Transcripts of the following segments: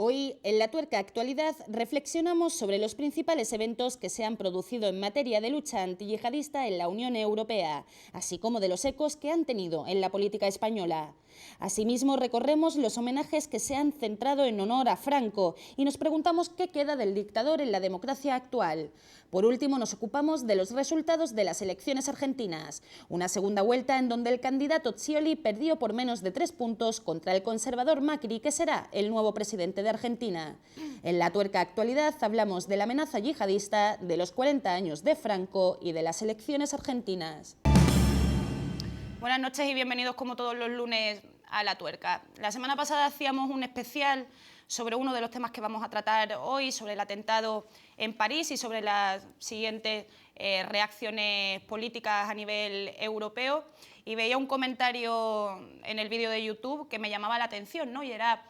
Hoy, en La Tuerca Actualidad, reflexionamos sobre los principales eventos que se han producido en materia de lucha antiyihadista en la Unión Europea, así como de los ecos que han tenido en la política española. Asimismo, recorremos los homenajes que se han centrado en honor a Franco y nos preguntamos qué queda del dictador en la democracia actual. Por último, nos ocupamos de los resultados de las elecciones argentinas, una segunda vuelta en donde el candidato Scioli perdió por menos de 3 puntos contra el conservador Macri, que será el nuevo presidente de Argentina. En La Tuerca Actualidad hablamos de la amenaza yihadista, de los 40 años de Franco y de las elecciones argentinas. Buenas noches y bienvenidos como todos los lunes a La Tuerca. La semana pasada hacíamos un especial sobre uno de los temas que vamos a tratar hoy, sobre el atentado en París y sobre las siguientes reacciones políticas a nivel europeo. Y veía un comentario en el vídeo de YouTube que me llamaba la atención, ¿no? Y era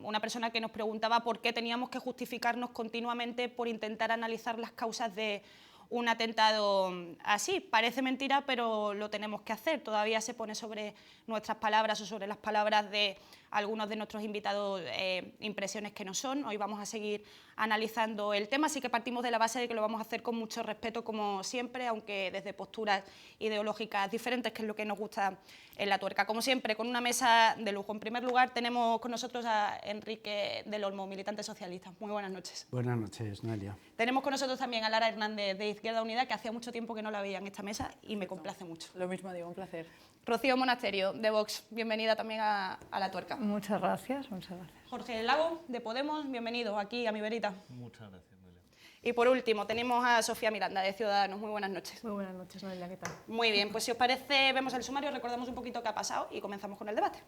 una persona que nos preguntaba por qué teníamos que justificarnos continuamente por intentar analizar las causas de un atentado así. Parece mentira, pero lo tenemos que hacer. Todavía se pone sobre nuestras palabras o sobre las palabras de algunos de nuestros invitados impresiones que no son. Hoy vamos a seguir analizando el tema, así que partimos de la base de que lo vamos a hacer con mucho respeto, como siempre, aunque desde posturas ideológicas diferentes, que es lo que nos gusta en La Tuerca. Como siempre, con una mesa de lujo. En primer lugar, tenemos con nosotros a Enrique del Olmo, militante socialista. Muy buenas noches. Buenas noches, Noelia. Tenemos con nosotros también a Lara Hernández, de Izquierda Unida, que hacía mucho tiempo que no la veía en esta mesa y me complace mucho. Lo mismo digo, un placer. Rocío Monasterio, de Vox, bienvenida también a La Tuerca. Muchas gracias, muchas gracias. Jorge Lago, de Podemos, bienvenido aquí a mi verita. Muchas gracias, Noelia. Y por último, tenemos a Sofía Miranda, de Ciudadanos. Muy buenas noches. Muy buenas noches, Noelia, ¿qué tal? Muy bien, pues si os parece, vemos el sumario, recordamos un poquito qué ha pasado y comenzamos con el debate.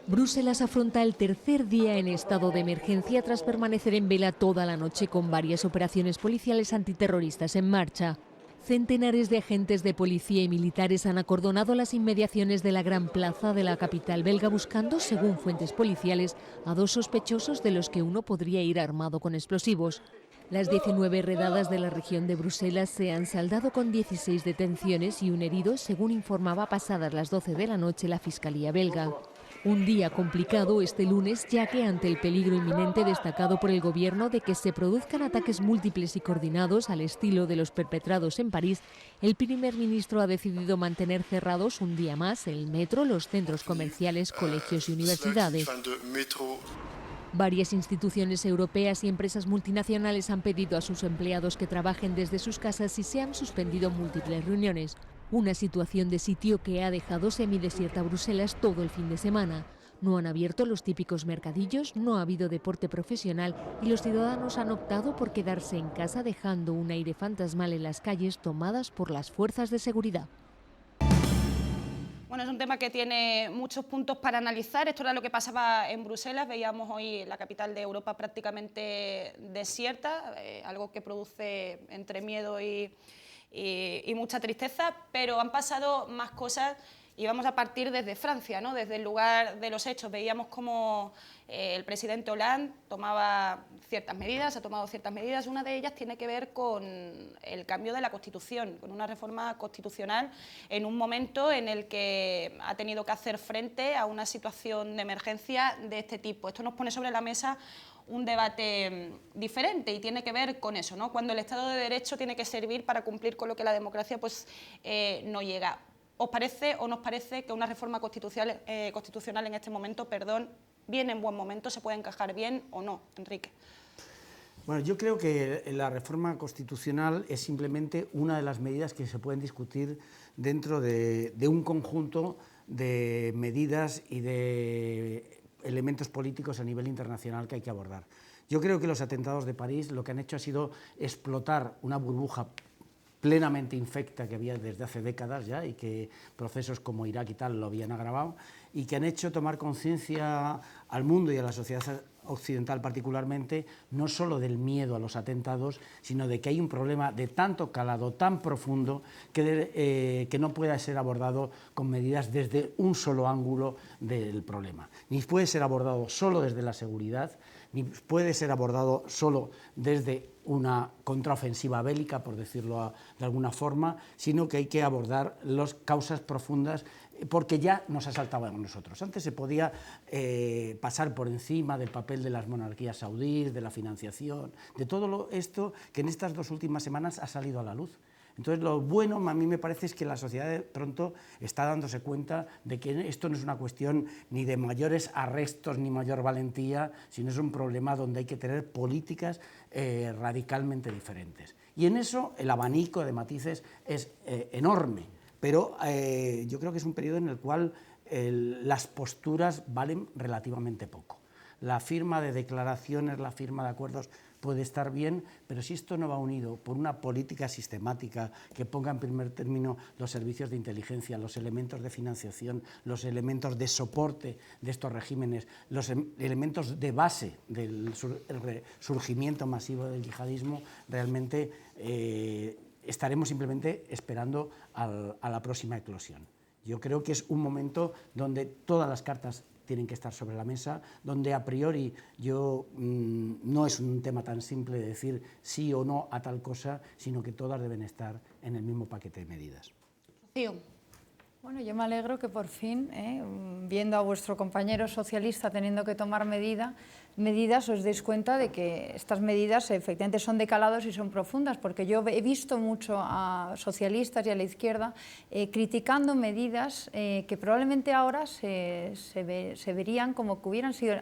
Bruselas afronta el tercer día en estado de emergencia tras permanecer en vela toda la noche con varias operaciones policiales antiterroristas en marcha. Centenares de agentes de policía y militares han acordonado las inmediaciones de la Gran Plaza de la capital belga buscando, según fuentes policiales, a 2 sospechosos de los que uno podría ir armado con explosivos. Las 19 redadas de la región de Bruselas se han saldado con 16 detenciones y un herido, según informaba pasadas las 12 de la noche la Fiscalía belga. Un día complicado este lunes, ya que ante el peligro inminente destacado por el gobierno de que se produzcan ataques múltiples y coordinados al estilo de los perpetrados en París, el primer ministro ha decidido mantener cerrados un día más el metro, los centros comerciales, colegios y universidades. Varias instituciones europeas y empresas multinacionales han pedido a sus empleados que trabajen desde sus casas y se han suspendido múltiples reuniones. Una situación de sitio que ha dejado semidesierta Bruselas todo el fin de semana. No han abierto los típicos mercadillos, no ha habido deporte profesional y los ciudadanos han optado por quedarse en casa dejando un aire fantasmal en las calles tomadas por las fuerzas de seguridad. Bueno, es un tema que tiene muchos puntos para analizar. Esto era lo que pasaba en Bruselas. Veíamos hoy la capital de Europa prácticamente desierta, algo que produce entre miedo y mucha tristeza, pero han pasado más cosas y vamos a partir desde Francia, ¿no? Desde el lugar de los hechos. Veíamos cómo el presidente Hollande tomaba ciertas medidas, ha tomado ciertas medidas. Una de ellas tiene que ver con el cambio de la Constitución, con una reforma constitucional en un momento en el que ha tenido que hacer frente a una situación de emergencia de este tipo. Esto nos pone sobre la mesa un debate diferente y tiene que ver con eso, ¿no? Cuando el Estado de Derecho tiene que servir para cumplir con lo que la democracia pues, no llega. ¿Os parece o nos parece que una reforma constitucional en este momento, viene en buen momento, se puede encajar bien o no, Enrique? Bueno, yo creo que la reforma constitucional es simplemente una de las medidas que se pueden discutir dentro de un conjunto de medidas y de elementos políticos a nivel internacional que hay que abordar. Yo creo que los atentados de París lo que han hecho ha sido explotar una burbuja plenamente infecta que había desde hace décadas ya y que procesos como Irak y tal lo habían agravado y que han hecho tomar conciencia al mundo y a la sociedad occidental particularmente, no solo del miedo a los atentados, sino de que hay un problema de tanto calado, tan profundo, que no pueda ser abordado con medidas desde un solo ángulo del problema. Ni puede ser abordado solo desde la seguridad, ni puede ser abordado solo desde una contraofensiva bélica, por decirlo de alguna forma, sino que hay que abordar las causas profundas porque ya nos asaltaban a nosotros. Antes se podía pasar por encima del papel de las monarquías saudíes, de la financiación, de todo esto que en estas 2 últimas semanas ha salido a la luz. Entonces, lo bueno a mí me parece es que la sociedad de pronto está dándose cuenta de que esto no es una cuestión ni de mayores arrestos ni mayor valentía, sino es un problema donde hay que tener políticas radicalmente diferentes. Y en eso el abanico de matices es enorme, pero yo creo que es un periodo en el cual las posturas valen relativamente poco. La firma de declaraciones, la firma de acuerdos puede estar bien, pero si esto no va unido por una política sistemática que ponga en primer término los servicios de inteligencia, los elementos de financiación, los elementos de soporte de estos regímenes, los elementos de base del surgimiento masivo del yihadismo, realmente estaremos simplemente esperando a la próxima eclosión. Yo creo que es un momento donde todas las cartas tienen que estar sobre la mesa, donde a priori no es un tema tan simple de decir sí o no a tal cosa, sino que todas deben estar en el mismo paquete de medidas. Rocío. Bueno, yo me alegro que por fin, viendo a vuestro compañero socialista teniendo que tomar medidas, os deis cuenta de que estas medidas efectivamente son de calados y son profundas, porque yo he visto mucho a socialistas y a la izquierda criticando medidas que probablemente ahora se verían como que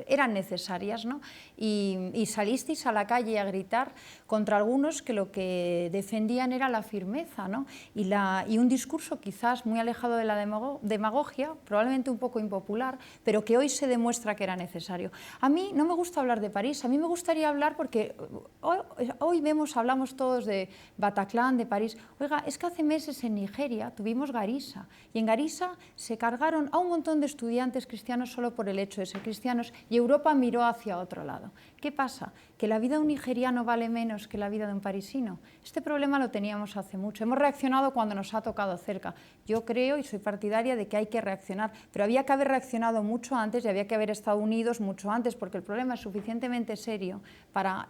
eran necesarias, ¿no? Y salisteis a la calle a gritar contra algunos que lo que defendían era la firmeza, ¿no? y un discurso quizás muy alejado de la demagogia, probablemente un poco impopular, pero que hoy se demuestra que era necesario. A mí no me gusta hablar de París, a mí me gustaría hablar porque hoy hablamos todos de Bataclan, de París. Oiga, es que hace meses en Nigeria tuvimos Garissa y en Garissa se cargaron a un montón de estudiantes cristianos solo por el hecho de ser cristianos y Europa miró hacia otro lado. ¿Qué pasa? ¿Que la vida de un nigeriano vale menos que la vida de un parisino? Este problema lo teníamos hace mucho. Hemos reaccionado cuando nos ha tocado cerca. Yo creo y soy partidaria de que hay que reaccionar, pero había que haber reaccionado mucho antes y había que haber estado unidos mucho antes, porque el problema es suficientemente serio para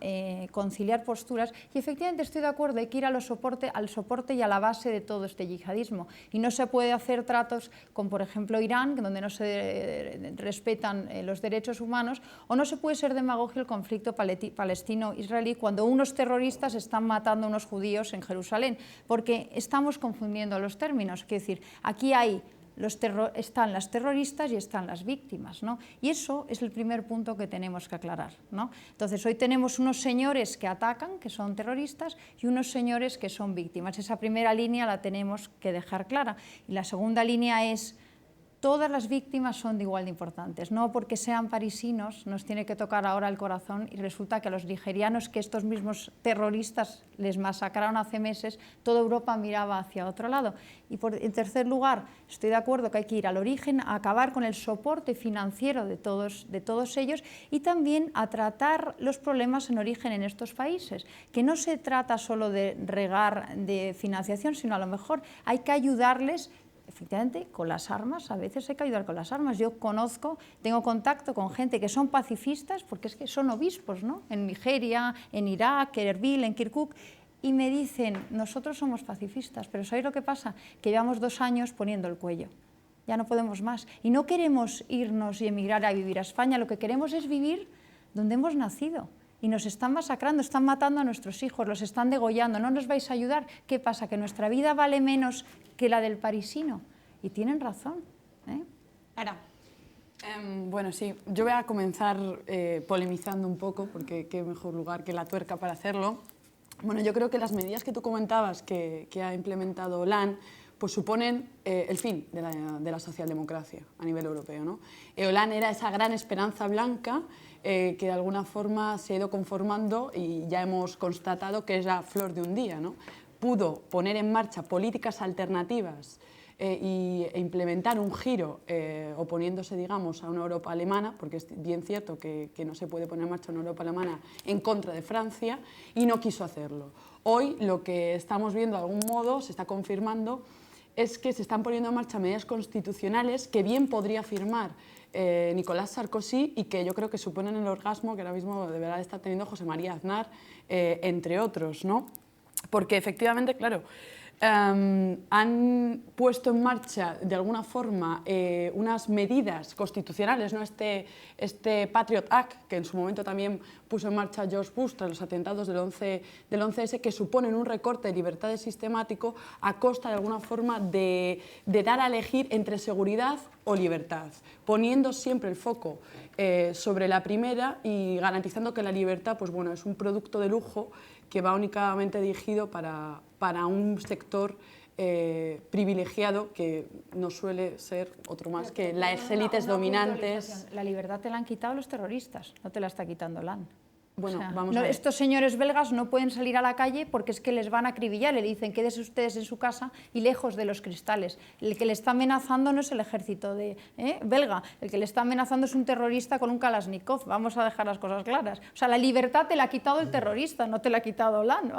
conciliar posturas y efectivamente estoy de acuerdo, hay que ir al soporte y a la base de todo este yihadismo. Y no se puede hacer tratos con, por ejemplo, Irán, donde no se respetan los derechos humanos, o no se puede ser demagogia el conflicto palestino-israelí cuando unos terroristas están matando a unos judíos en Jerusalén, porque estamos confundiendo los términos. Quiero decir, aquí están las terroristas y están las víctimas, ¿no? Y eso es el primer punto que tenemos que aclarar, ¿no? Entonces, hoy tenemos unos señores que atacan, que son terroristas, y unos señores que son víctimas. Esa primera línea la tenemos que dejar clara. Y la segunda línea es: todas las víctimas son de igual de importantes. No porque sean parisinos nos tiene que tocar ahora el corazón y resulta que a los nigerianos que estos mismos terroristas les masacraron hace meses, toda Europa miraba hacia otro lado. Y en tercer lugar, estoy de acuerdo que hay que ir al origen, a acabar con el soporte financiero de todos ellos y también a tratar los problemas en origen en estos países, que no se trata solo de regar de financiación, sino a lo mejor hay que ayudarles. Efectivamente, con las armas, a veces hay que ayudar con las armas. Yo tengo contacto con gente que son pacifistas, porque es que son obispos, ¿no? En Nigeria, en Irak, en Erbil, en Kirkuk, y me dicen, nosotros somos pacifistas, pero ¿sabéis lo que pasa? Que llevamos 2 años poniendo el cuello. Ya no podemos más. Y no queremos irnos y emigrar a vivir a España, lo que queremos es vivir donde hemos nacido. Y nos están masacrando, están matando a nuestros hijos, los están degollando, no nos vais a ayudar. ¿Qué pasa? ¿Que nuestra vida vale menos que la del parisino? Y tienen razón. Ara. Bueno, sí, yo voy a comenzar polemizando un poco, porque qué mejor lugar que la tuerca para hacerlo. Bueno, yo creo que las medidas que tú comentabas que ha implementado Hollande pues suponen el fin de la socialdemocracia a nivel europeo, ¿no? Hollande era esa gran esperanza blanca que de alguna forma se ha ido conformando y ya hemos constatado que es la flor de un día, ¿no? Pudo poner en marcha políticas alternativas e implementar un giro oponiéndose, digamos, a una Europa alemana, porque es bien cierto que no se puede poner en marcha una Europa alemana en contra de Francia, y no quiso hacerlo. Hoy lo que estamos viendo de algún modo, se está confirmando, es que se están poniendo en marcha medidas constitucionales que bien podría firmar Nicolás Sarkozy y que yo creo que suponen el orgasmo que ahora mismo de verdad está teniendo José María Aznar, entre otros, ¿no? Porque efectivamente, claro, han puesto en marcha de alguna forma unas medidas constitucionales, ¿no? Este Patriot Act, que en su momento también puso en marcha George Bush tras los atentados del 11S, que suponen un recorte de libertades sistemático a costa de alguna forma de dar a elegir entre seguridad o libertad, poniendo siempre el foco sobre la primera y garantizando que la libertad, pues bueno, es un producto de lujo que va únicamente dirigido para un sector privilegiado que no suele ser otro más que las élites dominantes. La libertad te la han quitado los terroristas, no te la está quitando LAN. Bueno, O sea, vamos a ver. estos señores belgas no pueden salir a la calle porque es que les van a acribillar, le dicen quédense ustedes en su casa y lejos de los cristales. El que le está amenazando no es el ejército belga, el que le está amenazando es un terrorista con un Kalashnikov, vamos a dejar las cosas claras. O sea, la libertad te la ha quitado el terrorista, no te la ha quitado LAN.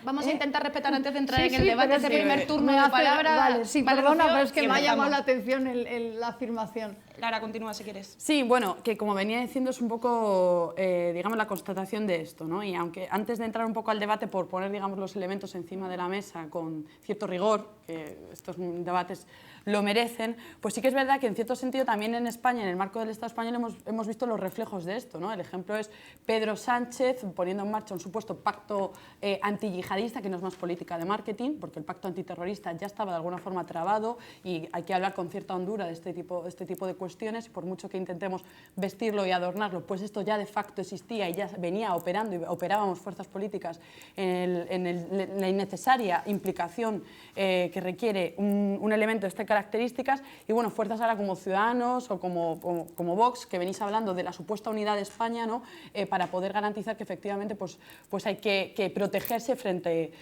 Vamos a intentar respetar antes de entrar Sí, en el sí, debate pero ese es que primer turno me de hace- palabra. Vale, sí, Vale, perdona, Rocío, pero es que y me ha empezamos. llamado la atención la afirmación. Lara, continúa si quieres. Sí, bueno, que como venía diciendo es un poco, digamos, la constatación de esto, ¿no? Y aunque antes de entrar un poco al debate, por poner, digamos, los elementos encima de la mesa con cierto rigor, que estos debates lo merecen, pues sí que es verdad que en cierto sentido también en España, en el marco del Estado español, hemos visto los reflejos de esto, ¿no? El ejemplo es Pedro Sánchez poniendo en marcha un supuesto pacto antiyihadista, que no es más política de marketing, porque el pacto antiterrorista ya estaba de alguna forma trabado y hay que hablar con cierta hondura de este tipo de cuestiones, y por mucho que intentemos vestirlo y adornarlo, pues esto ya de facto existía y ya venía operando y operábamos fuerzas políticas en la innecesaria implicación que requiere un elemento de estas características. Y bueno, fuerzas ahora como Ciudadanos o como Vox, que venís hablando de la supuesta unidad de España, ¿no? Para poder garantizar que efectivamente pues hay que protegerse frente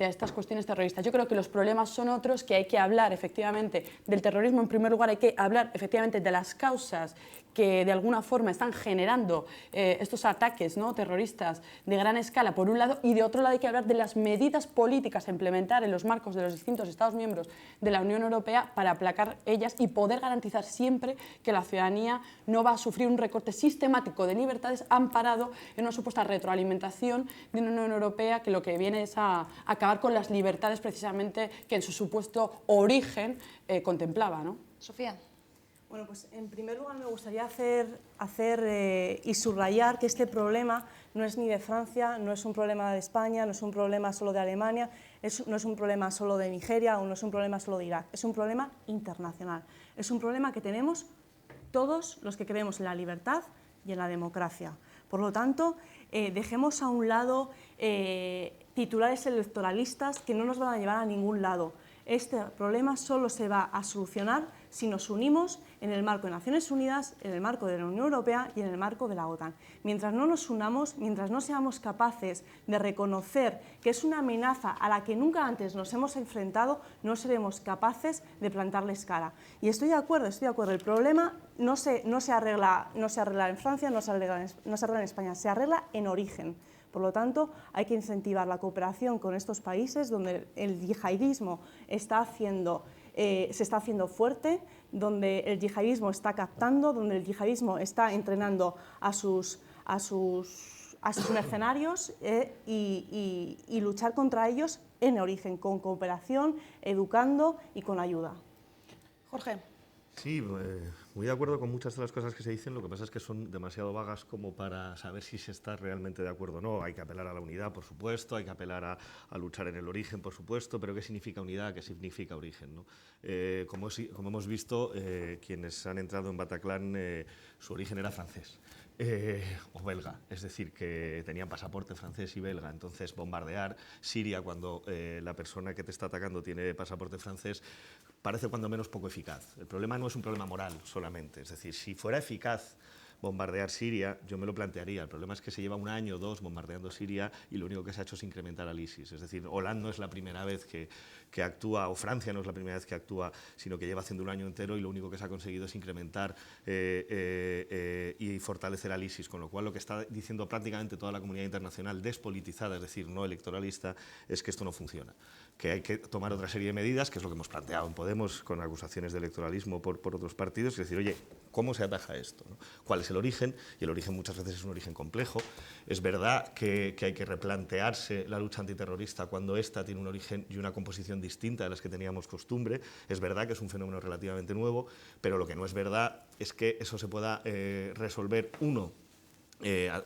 a estas cuestiones terroristas. Yo creo que los problemas son otros, que hay que hablar efectivamente del terrorismo. En primer lugar, hay que hablar efectivamente de las causas que de alguna forma están generando estos ataques, ¿no? terroristas de gran escala, por un lado, y de otro lado hay que hablar de las medidas políticas a implementar en los marcos de los distintos Estados miembros de la Unión Europea para aplacar ellas y poder garantizar siempre que la ciudadanía no va a sufrir un recorte sistemático de libertades amparado en una supuesta retroalimentación de una Unión Europea que lo que viene es a acabar con las libertades precisamente que en su supuesto origen contemplaba, ¿no? Sofía. Bueno, pues en primer lugar me gustaría hacer y subrayar que este problema no es ni de Francia, no es un problema de España, no es un problema solo de Alemania, no es un problema solo de Nigeria o no es un problema solo de Irak, es un problema internacional. Es un problema que tenemos todos los que creemos en la libertad y en la democracia. Por lo tanto, dejemos a un lado titulares electoralistas que no nos van a llevar a ningún lado. Este problema solo se va a solucionar si nos unimos en el marco de Naciones Unidas, en el marco de la Unión Europea y en el marco de la OTAN. Mientras no nos unamos, mientras no seamos capaces de reconocer que es una amenaza a la que nunca antes nos hemos enfrentado, no seremos capaces de plantarles cara. Y estoy de acuerdo. El problema no se arregla en Francia, no se arregla en España, se arregla en origen. Por lo tanto, hay que incentivar la cooperación con estos países donde el yihadismo se está haciendo fuerte, donde el yihadismo está captando, donde el yihadismo está entrenando a sus mercenarios y luchar contra ellos en origen, con cooperación, educando y con ayuda. Jorge. Sí, muy de acuerdo con muchas de las cosas que se dicen, lo que pasa es que son demasiado vagas como para saber si se está realmente de acuerdo o no. Hay que apelar a la unidad, por supuesto, hay que apelar a luchar en el origen, por supuesto, pero ¿qué significa unidad? ¿Qué significa origen? ¿No? Como hemos visto, quienes han entrado en Bataclan, su origen era francés. O belga, es decir, que tenían pasaporte francés y belga, entonces bombardear Siria cuando la persona que te está atacando tiene pasaporte francés parece cuando menos poco eficaz. El problema no es un problema moral solamente, es decir, si fuera eficaz bombardear Siria, yo me lo plantearía. El problema es que se lleva 1 año o 2 bombardeando Siria y lo único que se ha hecho es incrementar al ISIS. Es decir, Hollande no es la primera vez que actúa, o Francia no es la primera vez que actúa, sino que lleva haciendo 1 año entero y lo único que se ha conseguido es incrementar y fortalecer al ISIS. Con lo cual, lo que está diciendo prácticamente toda la comunidad internacional despolitizada, es decir, no electoralista, es que esto no funciona. Que hay que tomar otra serie de medidas, que es lo que hemos planteado en Podemos, con acusaciones de electoralismo por otros partidos, y decir, oye, ¿cómo se ataja esto? ¿No? ¿Cuál es el origen, y el origen muchas veces es un origen complejo. Es verdad que hay que replantearse la lucha antiterrorista cuando ésta tiene un origen y una composición distinta de las que teníamos costumbre. Es verdad que es un fenómeno relativamente nuevo, pero lo que no es verdad es que eso se pueda resolver,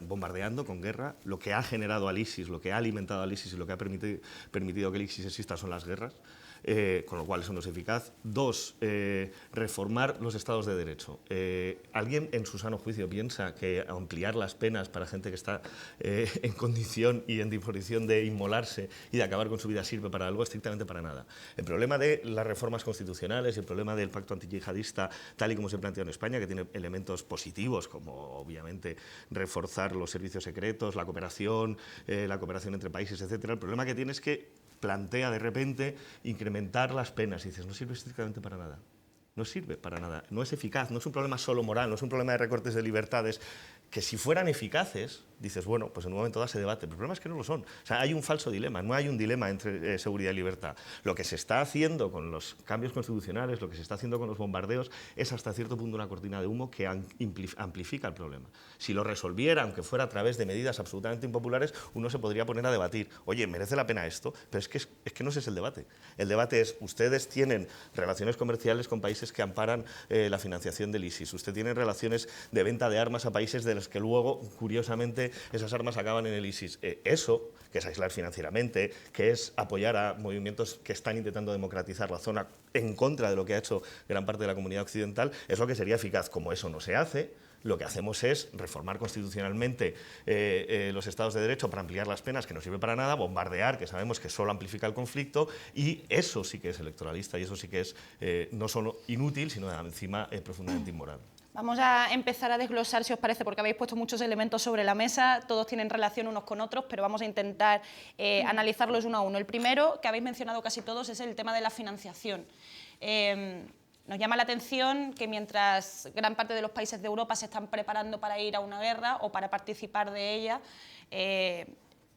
bombardeando, con guerra. Lo que ha generado al ISIS, lo que ha alimentado al ISIS y lo que ha permitido que el ISIS exista son las guerras. Con lo cual eso no es eficaz. 2, reformar los estados de derecho. ¿Alguien en su sano juicio piensa que ampliar las penas para gente que está en condición y en disposición de inmolarse y de acabar con su vida sirve para algo? Estrictamente para nada. El problema de las reformas constitucionales y el problema del pacto antiyihadista, tal y como se plantea en España, que tiene elementos positivos, como obviamente reforzar los servicios secretos, la cooperación entre países, etc. El problema que tiene es que plantea de repente incrementar las penas y dices, no sirve estrictamente para nada. No sirve para nada, no es eficaz, no es un problema solo moral, no es un problema de recortes de libertades, que si fueran eficaces, dices, bueno, pues en un momento dado se debate, pero el problema es que no lo son. O sea, hay un falso dilema, no hay un dilema entre seguridad y libertad. Lo que se está haciendo con los cambios constitucionales, lo que se está haciendo con los bombardeos, es hasta cierto punto una cortina de humo que amplifica el problema. Si lo resolviera, aunque fuera a través de medidas absolutamente impopulares, uno se podría poner a debatir, oye, ¿merece la pena esto? Pero es que no ese es el debate. El debate es, ustedes tienen relaciones comerciales con países que amparan la financiación del ISIS, usted tiene relaciones de venta de armas a países de los que luego, curiosamente, esas armas acaban en el ISIS. Eso, que es aislar financieramente, que es apoyar a movimientos que están intentando democratizar la zona en contra de lo que ha hecho gran parte de la comunidad occidental, es lo que sería eficaz. Como eso no se hace, lo que hacemos es reformar constitucionalmente los estados de derecho para ampliar las penas, que no sirve para nada, bombardear, que sabemos que solo amplifica el conflicto, y eso sí que es electoralista y eso sí que es no solo inútil, sino encima profundamente inmoral. Vamos a empezar a desglosar, si os parece, porque habéis puesto muchos elementos sobre la mesa, todos tienen relación unos con otros, pero vamos a intentar analizarlos uno a uno. El primero, que habéis mencionado casi todos, es el tema de la financiación. Nos llama la atención que mientras gran parte de los países de Europa se están preparando para ir a una guerra o para participar de ella,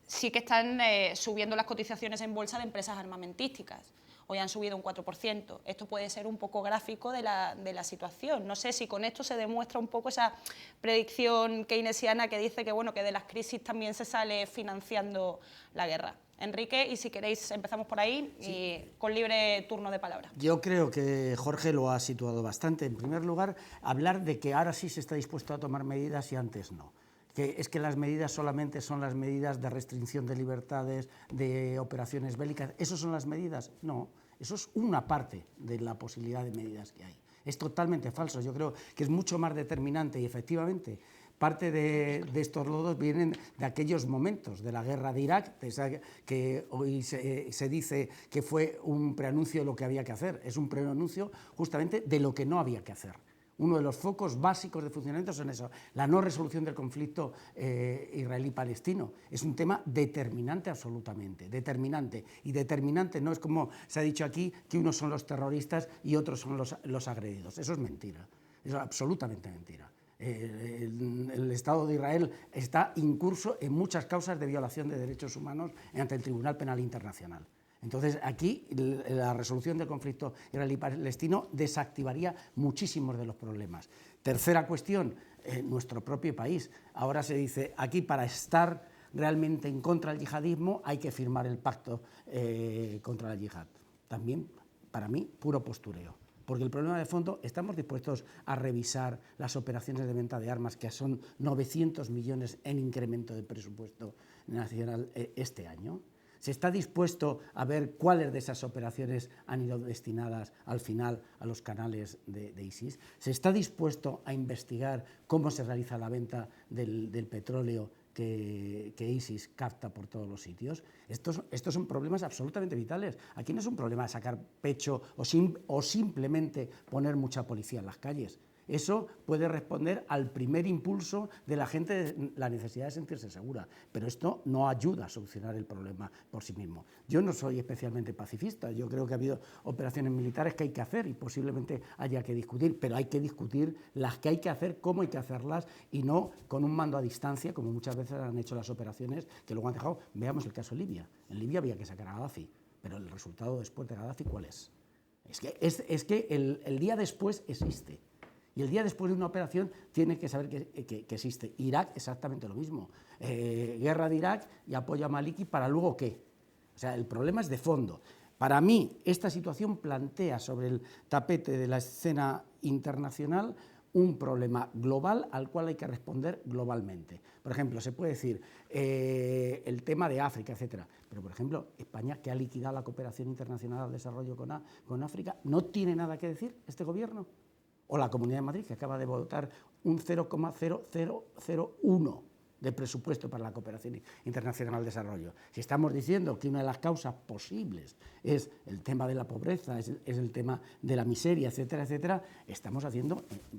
sí que están subiendo las cotizaciones en bolsa de empresas armamentísticas. Hoy han subido un 4%. Esto puede ser un poco gráfico de la situación. No sé si con esto se demuestra un poco esa predicción keynesiana que dice que, bueno, que de las crisis también se sale financiando la guerra. Enrique, y si queréis empezamos por ahí, sí, y con libre turno de palabra. Yo creo que Jorge lo ha situado bastante. En primer lugar, hablar de que ahora sí se está dispuesto a tomar medidas y antes no. Es que las medidas solamente son las medidas de restricción de libertades, de operaciones bélicas. ¿Esas son las medidas? No, eso es una parte de la posibilidad de medidas que hay. Es totalmente falso. Yo creo que es mucho más determinante y efectivamente parte de estos lodos vienen de aquellos momentos de la guerra de Irak, que hoy se dice que fue un preanuncio de lo que había que hacer. Es un preanuncio justamente de lo que no había que hacer. Uno de los focos básicos de funcionamiento son eso, la no resolución del conflicto israelí-palestino. Es un tema determinante absolutamente, determinante. Y determinante no es como se ha dicho aquí, que unos son los terroristas y otros son los agredidos. Eso es mentira, eso es absolutamente mentira. El Estado de Israel está incurso en muchas causas de violación de derechos humanos ante el Tribunal Penal Internacional. Entonces, aquí la resolución del conflicto israelí-palestino desactivaría muchísimos de los problemas. Tercera cuestión, nuestro propio país. Ahora se dice, aquí para estar realmente en contra del yihadismo hay que firmar el pacto contra la yihad. También, para mí, puro postureo. Porque el problema de fondo, estamos dispuestos a revisar las operaciones de venta de armas, que son 900 millones en incremento del presupuesto nacional este año. ¿Se está dispuesto a ver cuáles de esas operaciones han ido destinadas al final a los canales de ISIS? ¿Se está dispuesto a investigar cómo se realiza la venta del petróleo que ISIS capta por todos los sitios? Estos son problemas absolutamente vitales. Aquí no es un problema de sacar pecho o simplemente poner mucha policía en las calles. Eso puede responder al primer impulso de la gente, la necesidad de sentirse segura, pero esto no ayuda a solucionar el problema por sí mismo. Yo no soy especialmente pacifista, yo creo que ha habido operaciones militares que hay que hacer y posiblemente haya que discutir, pero hay que discutir las que hay que hacer, cómo hay que hacerlas y no con un mando a distancia, como muchas veces han hecho las operaciones que luego han dejado. Veamos el caso de Libia. En Libia había que sacar a Gaddafi, pero el resultado después de Gaddafi, ¿cuál es? Es que el día después existe. Y el día después de una operación tiene que saber que existe. Irak, exactamente lo mismo. Guerra de Irak y apoyo a Maliki, ¿para luego qué? O sea, el problema es de fondo. Para mí, esta situación plantea sobre el tapete de la escena internacional un problema global al cual hay que responder globalmente. Por ejemplo, se puede decir el tema de África, etcétera. Pero, por ejemplo, España, que ha liquidado la cooperación internacional al desarrollo con África, ¿no tiene nada que decir este gobierno? O la Comunidad de Madrid, que acaba de votar un 0,0001 de presupuesto para la cooperación internacional al desarrollo. Si estamos diciendo que una de las causas posibles es el tema de la pobreza, es el tema de la miseria, etcétera, etcétera, estamos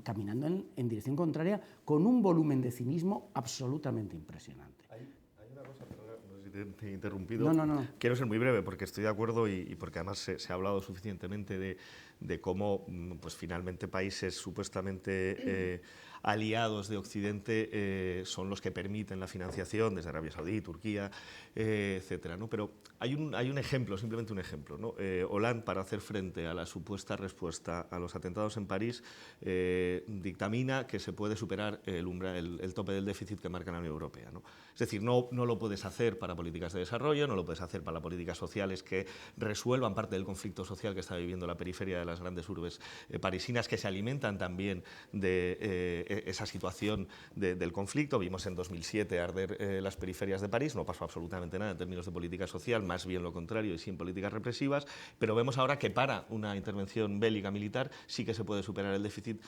caminando en dirección contraria con un volumen de cinismo absolutamente impresionante. Hay una cosa, perdona, no sé si te he interrumpido. No. Quiero ser muy breve porque estoy de acuerdo y porque además se ha hablado suficientemente de cómo pues, finalmente países supuestamente aliados de Occidente son los que permiten la financiación, desde Arabia Saudí, Turquía, etcétera, ¿no? Pero hay un ejemplo, simplemente un ejemplo, ¿no? Hollande, para hacer frente a la supuesta respuesta a los atentados en París, dictamina que se puede superar el tope del déficit que marca la Unión Europea, ¿no? Es decir, no lo puedes hacer para políticas de desarrollo, no lo puedes hacer para políticas sociales que resuelvan parte del conflicto social que está viviendo la periferia de las grandes urbes parisinas, que se alimentan también de esa situación del conflicto. Vimos en 2007 arder las periferias de París, no pasó absolutamente nada en términos de política social, más bien lo contrario, y sí en políticas represivas, pero vemos ahora que para una intervención bélica militar sí que se puede superar el déficit,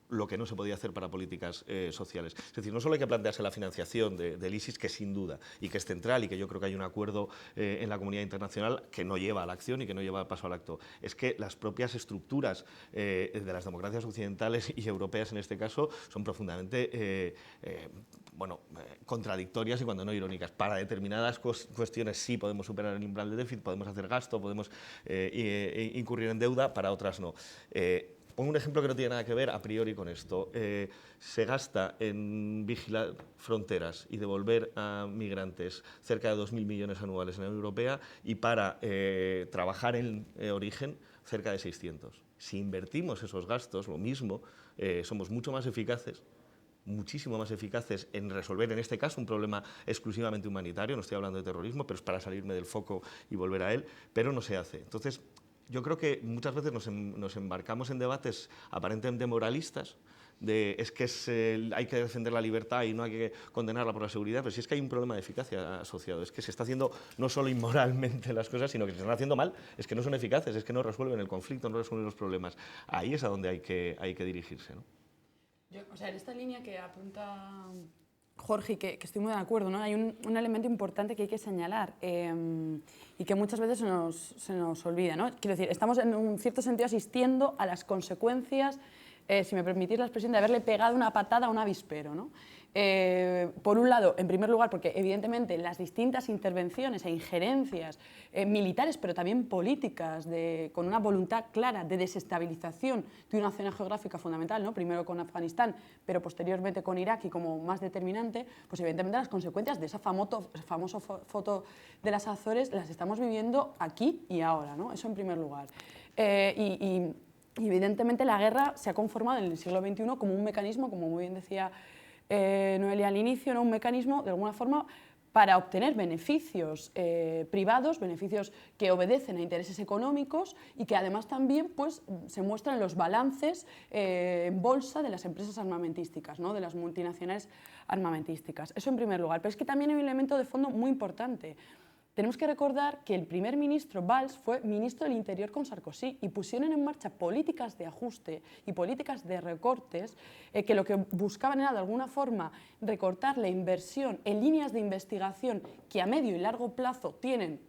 lo que no se podía hacer para políticas sociales. Es decir, no solo hay que plantearse la financiación del ISIS, que sin duda, y que es central, y que yo creo que hay un acuerdo en la comunidad internacional que no lleva a la acción y que no lleva paso al acto. Es que las propias estructuras de las democracias occidentales y europeas, en este caso, son profundamente contradictorias y cuando no irónicas. Para determinadas cuestiones sí podemos superar el umbral de déficit, podemos hacer gasto, podemos incurrir en deuda, para otras no. Pongo un ejemplo que no tiene nada que ver a priori con esto. Se gasta en vigilar fronteras y devolver a migrantes cerca de 2.000 millones anuales en la Unión Europea, y para trabajar en origen cerca de 600. Si invertimos esos gastos, lo mismo, somos mucho más eficaces, muchísimo más eficaces en resolver, en este caso, un problema exclusivamente humanitario. No estoy hablando de terrorismo, pero es para salirme del foco y volver a él, pero no se hace. Entonces, yo creo que muchas veces nos embarcamos en debates aparentemente moralistas, hay que defender la libertad y no hay que condenarla por la seguridad, pero si es que hay un problema de eficacia asociado, es que se está haciendo no solo inmoralmente las cosas, sino que se están haciendo mal, es que no son eficaces, es que no resuelven el conflicto, no resuelven los problemas. Ahí es a donde hay que dirigirse, ¿no? En esta línea que apunta Jorge, que estoy muy de acuerdo, ¿no? Hay un elemento importante que hay que señalar y que muchas veces se nos olvida, ¿no? Quiero decir, estamos en un cierto sentido asistiendo a las consecuencias, si me permitís la expresión, de haberle pegado una patada a un avispero, ¿no? Por un lado, en primer lugar, porque evidentemente las distintas intervenciones e injerencias militares, pero también políticas, con una voluntad clara de desestabilización de una zona geográfica fundamental, ¿no? Primero con Afganistán, pero posteriormente con Irak, y como más determinante, pues evidentemente las consecuencias de esa famosa foto de las Azores las estamos viviendo aquí y ahora, ¿no? Eso en primer lugar. Y evidentemente la guerra se ha conformado en el siglo XXI como un mecanismo, como muy bien decía Noelia al inicio, ¿no? Un mecanismo de alguna forma para obtener beneficios privados, beneficios que obedecen a intereses económicos y que además también pues, se muestran en los balances en bolsa de las empresas armamentísticas, ¿no? De las multinacionales armamentísticas. Eso en primer lugar, pero es que también hay un elemento de fondo muy importante. Tenemos que recordar que el primer ministro Valls fue ministro del Interior con Sarkozy y pusieron en marcha políticas de ajuste y políticas de recortes que lo que buscaban era de alguna forma recortar la inversión en líneas de investigación que a medio y largo plazo tienen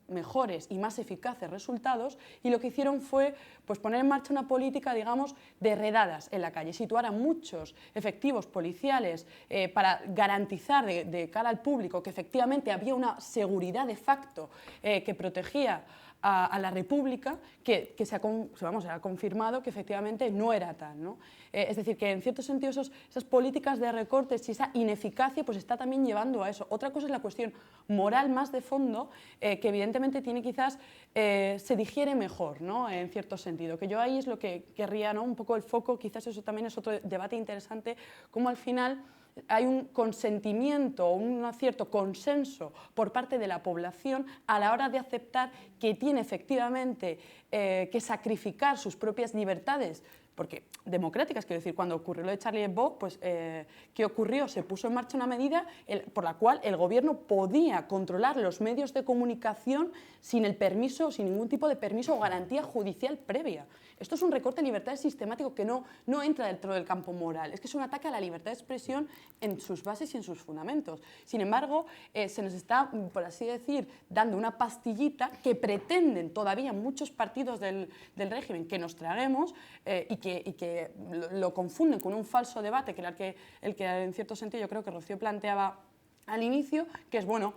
mejores y más eficaces resultados, y lo que hicieron fue pues, poner en marcha una política, digamos, de redadas en la calle, situar a muchos efectivos policiales para garantizar de cara al público que efectivamente había una seguridad de facto que protegía a la República que se ha confirmado que efectivamente no era tal, ¿no? Es decir, que en cierto sentido esas políticas de recortes y esa ineficacia pues está también llevando a eso. Otra cosa es la cuestión moral más de fondo, que evidentemente tiene quizás, se digiere mejor, ¿no? En cierto sentido, que yo ahí es lo que querría, ¿no? Un poco el foco, quizás eso también es otro debate interesante, cómo al final hay un consentimiento, un cierto consenso por parte de la población a la hora de aceptar que tiene efectivamente que sacrificar sus propias libertades, porque democráticas, quiero decir, cuando ocurrió lo de Charlie Hebdo, pues, ¿qué ocurrió? Se puso en marcha una medida por la cual el gobierno podía controlar los medios de comunicación sin el permiso, sin ningún tipo de permiso o garantía judicial previa. Esto es un recorte de libertades sistemático que no entra dentro del campo moral, es que es un ataque a la libertad de expresión en sus bases y en sus fundamentos. Sin embargo, se nos está, por así decir, dando una pastillita que pretenden todavía muchos partidos del régimen que nos traguemos y que lo confunden con un falso debate, que era el que en cierto sentido yo creo que Rocío planteaba al inicio, que es, bueno,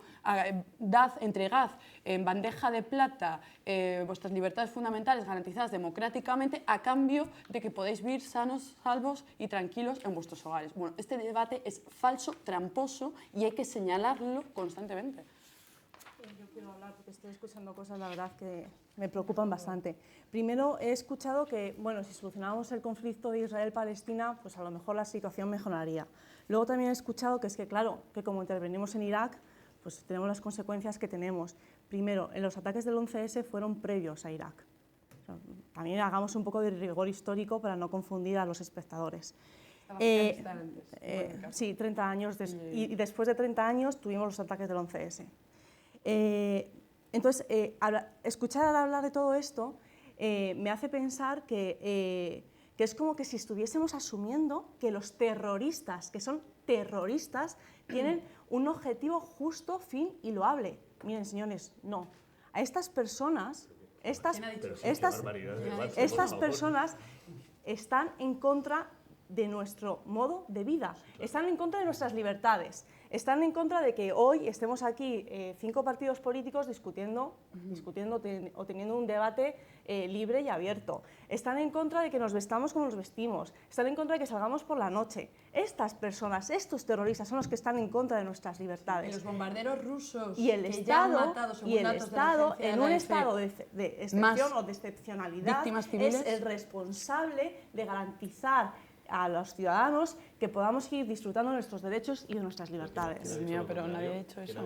entregad en bandeja de plata vuestras libertades fundamentales garantizadas democráticamente a cambio de que podéis vivir sanos, salvos y tranquilos en vuestros hogares. Bueno, este debate es falso, tramposo y hay que señalarlo constantemente. Yo quiero hablar porque estoy escuchando cosas, la verdad, que me preocupan bastante. Primero, he escuchado que, bueno, si solucionamos el conflicto de Israel-Palestina, pues a lo mejor la situación mejoraría. Luego también he escuchado que es que, claro, que como intervenimos en Irak, pues tenemos las consecuencias que tenemos. Primero, en los ataques del 11S fueron previos a Irak. También hagamos un poco de rigor histórico para no confundir a los espectadores. Sí, 30 años, y después de 30 años tuvimos los ataques del 11S. Entonces, escuchar hablar de todo esto me hace pensar que es como que si estuviésemos asumiendo que los terroristas, que son terroristas, tienen un objetivo justo, fin y loable. Miren, señores, no. A estas personas, estas personas están en contra de nuestro modo de vida, están en contra de nuestras libertades, están en contra de que hoy estemos aquí 5 partidos políticos discutiendo o teniendo un debate libre y abierto. Están en contra de que nos vestamos como nos vestimos, están en contra de que salgamos por la noche. Estas personas, estos terroristas son los que están en contra de nuestras libertades. Y los bombarderos rusos y el que Estado, ya han matado, según datos de la agencia en un de estado de excepción o de excepcionalidad, civiles, es el responsable de garantizar a los ciudadanos que podamos ir disfrutando de nuestros derechos y de nuestras libertades. Dios mío, pero nadie ha dicho eso.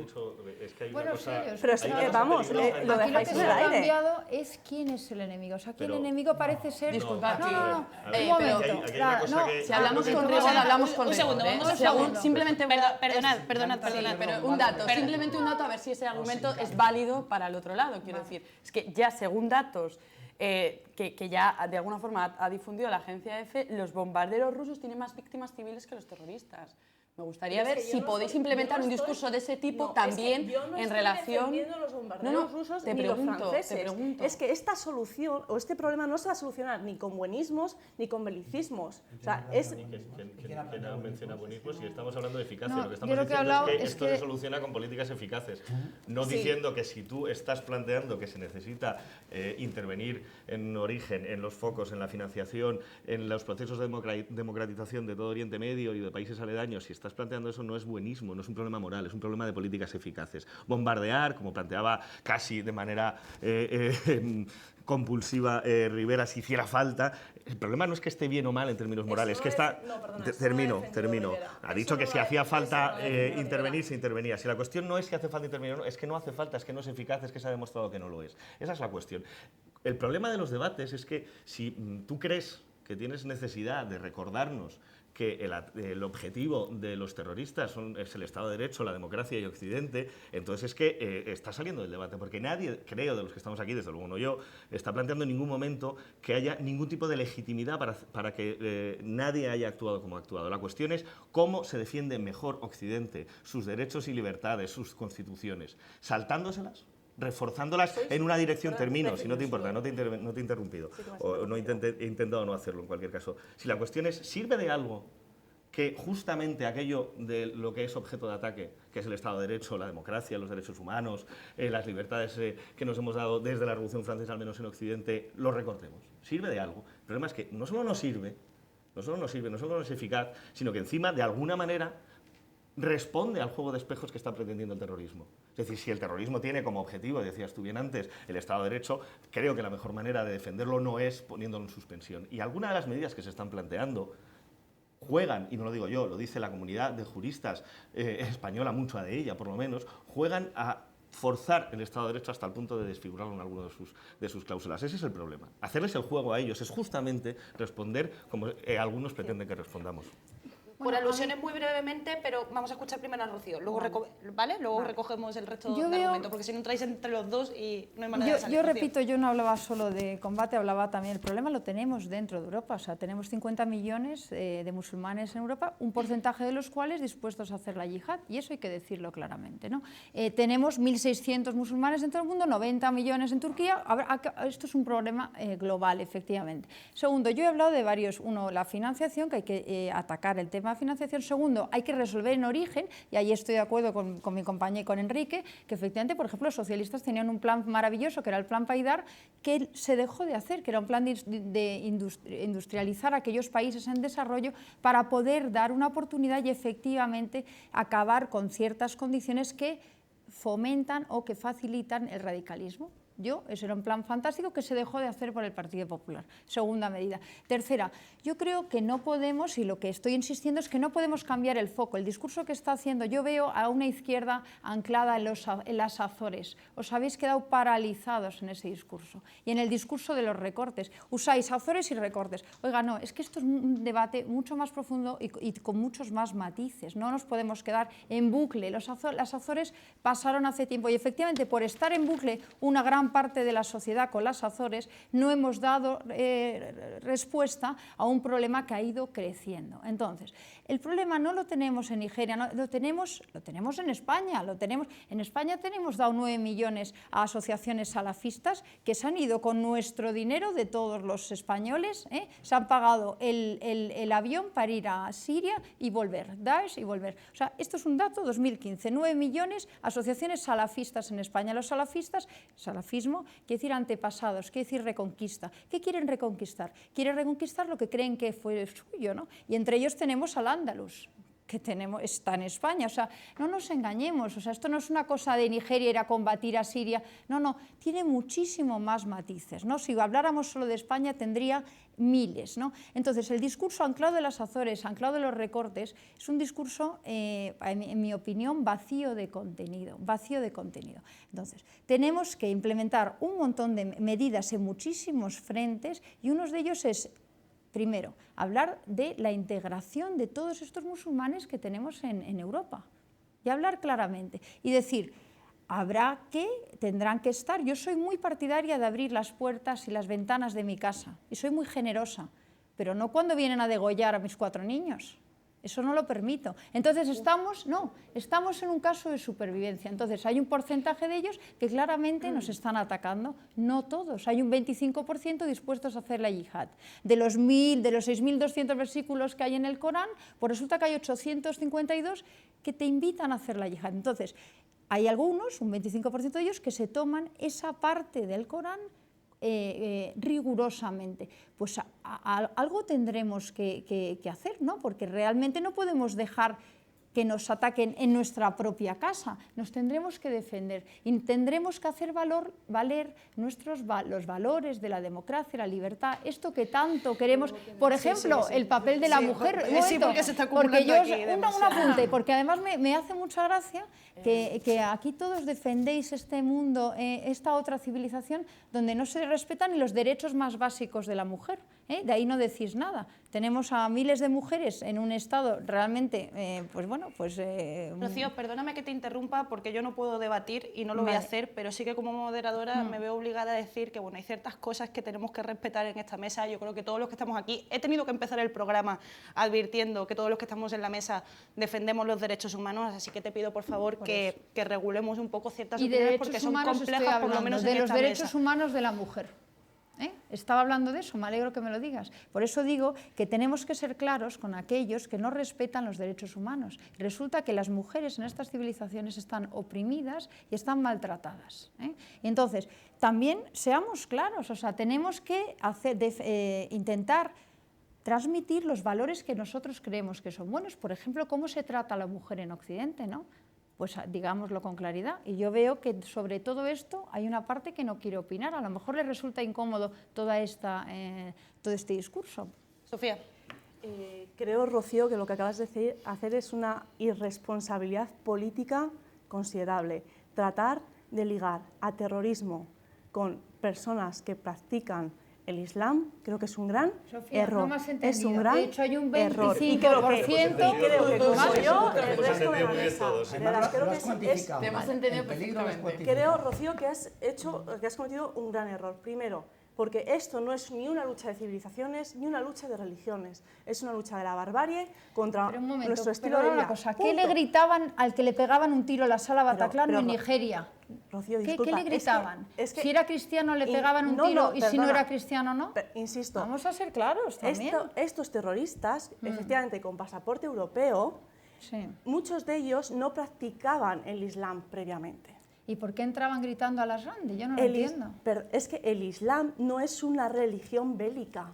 Es que hay Bueno, una cosa, sí, pero es que, vamos, lo aquí lo dejáis que en se el ha aire. cambiado es quién es el enemigo. O sea, aquí el enemigo parece ser... Disculpad, No. un momento. hay una cosa que- Si hablamos creo con que- rigor, hablamos con un segundo, rigor, vamos a un segundo. Simplemente Perdonad. pero un dato, simplemente un dato a ver si ese argumento es válido para el otro lado. Quiero decir, es que ya según datos que ya de alguna forma ha difundido la agencia EFE, los bombarderos rusos tienen más víctimas civiles que los terroristas. Me gustaría ver si podéis implementar un discurso de ese tipo también en relación... Los bombarderos rusos ni los franceses. Es que esta solución o este problema no se va a solucionar ni con buenismos ni con belicismos. O sea, es... ¿Quién ha mencionado buenismos? Si estamos hablando de eficacia, No, lo que estamos yo lo que he diciendo hablado es que es esto que- se soluciona con políticas eficaces. No diciendo que si tú estás planteando que se necesita intervenir en origen, en los focos, en la financiación, en los procesos de democratización de todo Oriente Medio y de países aledaños, si estás planteando eso, no es buenismo, no es un problema moral, es un problema de políticas eficaces. Bombardear, como planteaba casi de manera compulsiva Rivera, si hiciera falta. El problema no es que esté bien o mal en términos morales, no que está... es- no, perdona, termino. Rivera. Ha Eso dicho que no si lo hacía ha- falta eso no lo ha defendido intervenir, Rivera. se intervenía. Si la cuestión no es si hace falta intervenir o no, es que no hace falta, es que no es eficaz, es que se ha demostrado que no lo es. Esa es la cuestión. El problema de los debates es que si tú crees que tienes necesidad de recordarnos que el objetivo de los terroristas es el Estado de Derecho, la democracia y Occidente, entonces es que está saliendo del debate, porque nadie, creo, de los que estamos aquí, desde luego no yo, está planteando en ningún momento que haya ningún tipo de legitimidad para que nadie haya actuado como ha actuado. La cuestión es cómo se defiende mejor Occidente, sus derechos y libertades, sus constituciones, saltándoselas, reforzándolas en una dirección. Termino, si no te importa, no te he interrumpido, o no he intentado no hacerlo en cualquier caso. Si la cuestión es, ¿sirve de algo que justamente aquello de lo que es objeto de ataque, que es el Estado de Derecho, la democracia, los derechos humanos, las libertades que nos hemos dado desde la Revolución Francesa, al menos en Occidente, lo recortemos. ¿Sirve de algo? El problema es que no solo no sirve, no solo no es eficaz, sino que encima, de alguna manera, responde al juego de espejos que está pretendiendo el terrorismo. Es decir, si el terrorismo tiene como objetivo, decías tú bien antes, el Estado de Derecho, creo que la mejor manera de defenderlo no es poniéndolo en suspensión. Y algunas de las medidas que se están planteando juegan, y no lo digo yo, lo dice la comunidad de juristas española, mucha de ella por lo menos, juegan a forzar el Estado de Derecho hasta el punto de desfigurarlo en alguno de sus cláusulas. Ese es el problema. Hacerles el juego a ellos es justamente responder como algunos pretenden que respondamos. Por alusiones muy brevemente, pero vamos a escuchar primero a Rocío, luego, luego recogemos el resto del argumento, porque si no entráis entre los dos y no hay manera de salir. Yo repito, yo no hablaba solo de combate, hablaba también, el problema lo tenemos dentro de Europa, o sea, tenemos 50 millones de musulmanes en Europa, un porcentaje de los cuales dispuestos a hacer la yihad, y eso hay que decirlo claramente, ¿no? Tenemos 1.600 musulmanes en todo el mundo, 90 millones en Turquía, esto es un problema global, efectivamente. Segundo, yo he hablado de varios, uno, la financiación, que hay que atacar el tema de financiación. Segundo, hay que resolver en origen, y ahí estoy de acuerdo con mi compañero y con Enrique, que efectivamente, por ejemplo, los socialistas tenían un plan maravilloso, que era el plan Paidar, que se dejó de hacer, que era un plan de industrializar aquellos países en desarrollo para poder dar una oportunidad y efectivamente acabar con ciertas condiciones que fomentan o que facilitan el radicalismo. Ese era un plan fantástico que se dejó de hacer por el Partido Popular. Segunda medida. Tercera, yo creo que no podemos, y lo que estoy insistiendo es que no podemos cambiar el foco. El discurso que está haciendo, yo veo a una izquierda anclada en las Azores. Os habéis quedado paralizados en ese discurso. Y en el discurso de los recortes. Usáis Azores y recortes. Oiga, no, es que esto es un debate mucho más profundo y con muchos más matices. No nos podemos quedar en bucle. Las Azores pasaron hace tiempo y efectivamente por estar en bucle una gran parte de la sociedad con las Azores no hemos dado respuesta a un problema que ha ido creciendo. Entonces, el problema no lo tenemos en Nigeria, no, lo tenemos en España. En España tenemos dado 9 millones a asociaciones salafistas que se han ido con nuestro dinero de todos los españoles, se han pagado el avión para ir a Siria y volver, Daesh y volver. O sea, esto es un dato 2015, 9 millones asociaciones salafistas en España. Los salafistas, salafismo, quiere decir antepasados, quiere decir reconquista. ¿Qué quieren reconquistar? Quieren reconquistar lo que creen que fue suyo, ¿no? Y entre ellos tenemos al Andalus, que está en España. O sea, no nos engañemos, o sea, esto no es una cosa de Nigeria ir a combatir a Siria, no, tiene muchísimo más matices, ¿no? Si habláramos solo de España tendría miles, ¿no? Entonces, el discurso anclado de las Azores, anclado de los recortes, es un discurso, en mi opinión, vacío de contenido. Entonces, tenemos que implementar un montón de medidas en muchísimos frentes y uno de ellos es, primero, hablar de la integración de todos estos musulmanes que tenemos en Europa y hablar claramente y decir, tendrán que estar. Yo soy muy partidaria de abrir las puertas y las ventanas de mi casa y soy muy generosa, pero no cuando vienen a degollar a mis 4 niños. Eso no lo permito. Entonces estamos en un caso de supervivencia. Entonces hay un porcentaje de ellos que claramente nos están atacando, no todos. Hay un 25% dispuestos a hacer la yihad. De los 6.200 versículos que hay en el Corán, pues resulta que hay 852 que te invitan a hacer la yihad. Entonces, hay algunos, un 25% de ellos, que se toman esa parte del Corán rigurosamente. Pues algo tendremos que hacer, ¿no? Porque realmente no podemos dejar que nos ataquen en nuestra propia casa. Nos tendremos que defender y tendremos que hacer valer los valores de la democracia, la libertad, esto que tanto queremos. Por ejemplo, el papel de la mujer. Sí, porque se está acumulando aquí. Un apunte, porque además me hace mucha gracia que aquí todos defendéis este mundo, esta otra civilización donde no se respetan ni los derechos más básicos de la mujer. De ahí no decís nada. Tenemos a miles de mujeres en un estado realmente, Rocío, perdóname que te interrumpa porque yo no puedo debatir y no lo voy a hacer, pero sí que como moderadora me veo obligada a decir que hay ciertas cosas que tenemos que respetar en esta mesa. Yo creo que todos los que estamos aquí, he tenido que empezar el programa advirtiendo que todos los que estamos en la mesa defendemos los derechos humanos, así que te pido por favor que regulemos un poco ciertas opiniones porque son complejas, por lo menos en esta mesa. De los derechos humanos de la mujer. Estaba hablando de eso, me alegro que me lo digas. Por eso digo que tenemos que ser claros con aquellos que no respetan los derechos humanos. Resulta que las mujeres en estas civilizaciones están oprimidas y están maltratadas. Y entonces, también seamos claros, o sea, tenemos que intentar transmitir los valores que nosotros creemos que son buenos. Por ejemplo, cómo se trata a la mujer en Occidente, ¿no? Pues digámoslo con claridad. Y yo veo que sobre todo esto hay una parte que no quiere opinar. A lo mejor le resulta incómodo todo este discurso. Sofía. Creo, Rocío, que lo que acabas de hacer es una irresponsabilidad política considerable. Tratar de ligar a terrorismo con personas que practican el Islam, creo que es un gran error. No me has entendido. Es un gran de hecho, hay un 25%. error. Y creo que como yo, el resto de la mesa. Te hemos entendido perfectamente. Creo, Rocío, que has cometido un gran error. Primero, porque esto no es ni una lucha de civilizaciones ni una lucha de religiones. Es una lucha de la barbarie contra nuestro estilo de vida. ¿Qué le gritaban al que le pegaban un tiro a la sala Bataclan en Nigeria? Rocío, ¿Qué disculpa, le gritaban? es que si era cristiano le pegaban un tiro y si no era cristiano no. Insisto. Vamos a ser claros también. Estos terroristas, efectivamente con pasaporte europeo, muchos de ellos no practicaban el Islam previamente. ¿Y por qué entraban gritando a las grandes? Yo no lo entiendo. Pero es que el Islam no es una religión bélica.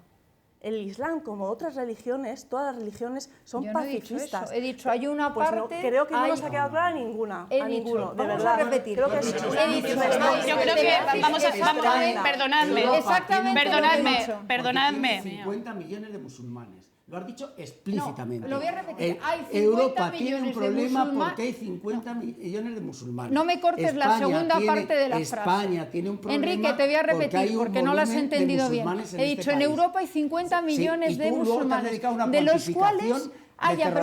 El Islam, como otras religiones, todas las religiones son pacifistas. He dicho, hay una parte... Creo que no nos ha quedado clara ninguna. A ninguno, de verdad. Vamos a repetir. Creo que Yo creo que vamos a... Perdonadme. 50 millones de musulmanes. Lo has dicho explícitamente. No, lo voy a repetir. Hay 50 Europa tiene un millones de problema musulmanes. porque hay 50 millones de musulmanes. No me cortes la segunda parte de la frase. España tiene un problema. Enrique, te voy a repetir porque no lo has entendido bien. He dicho, en Europa hay 50 millones de musulmanes, de los cuales...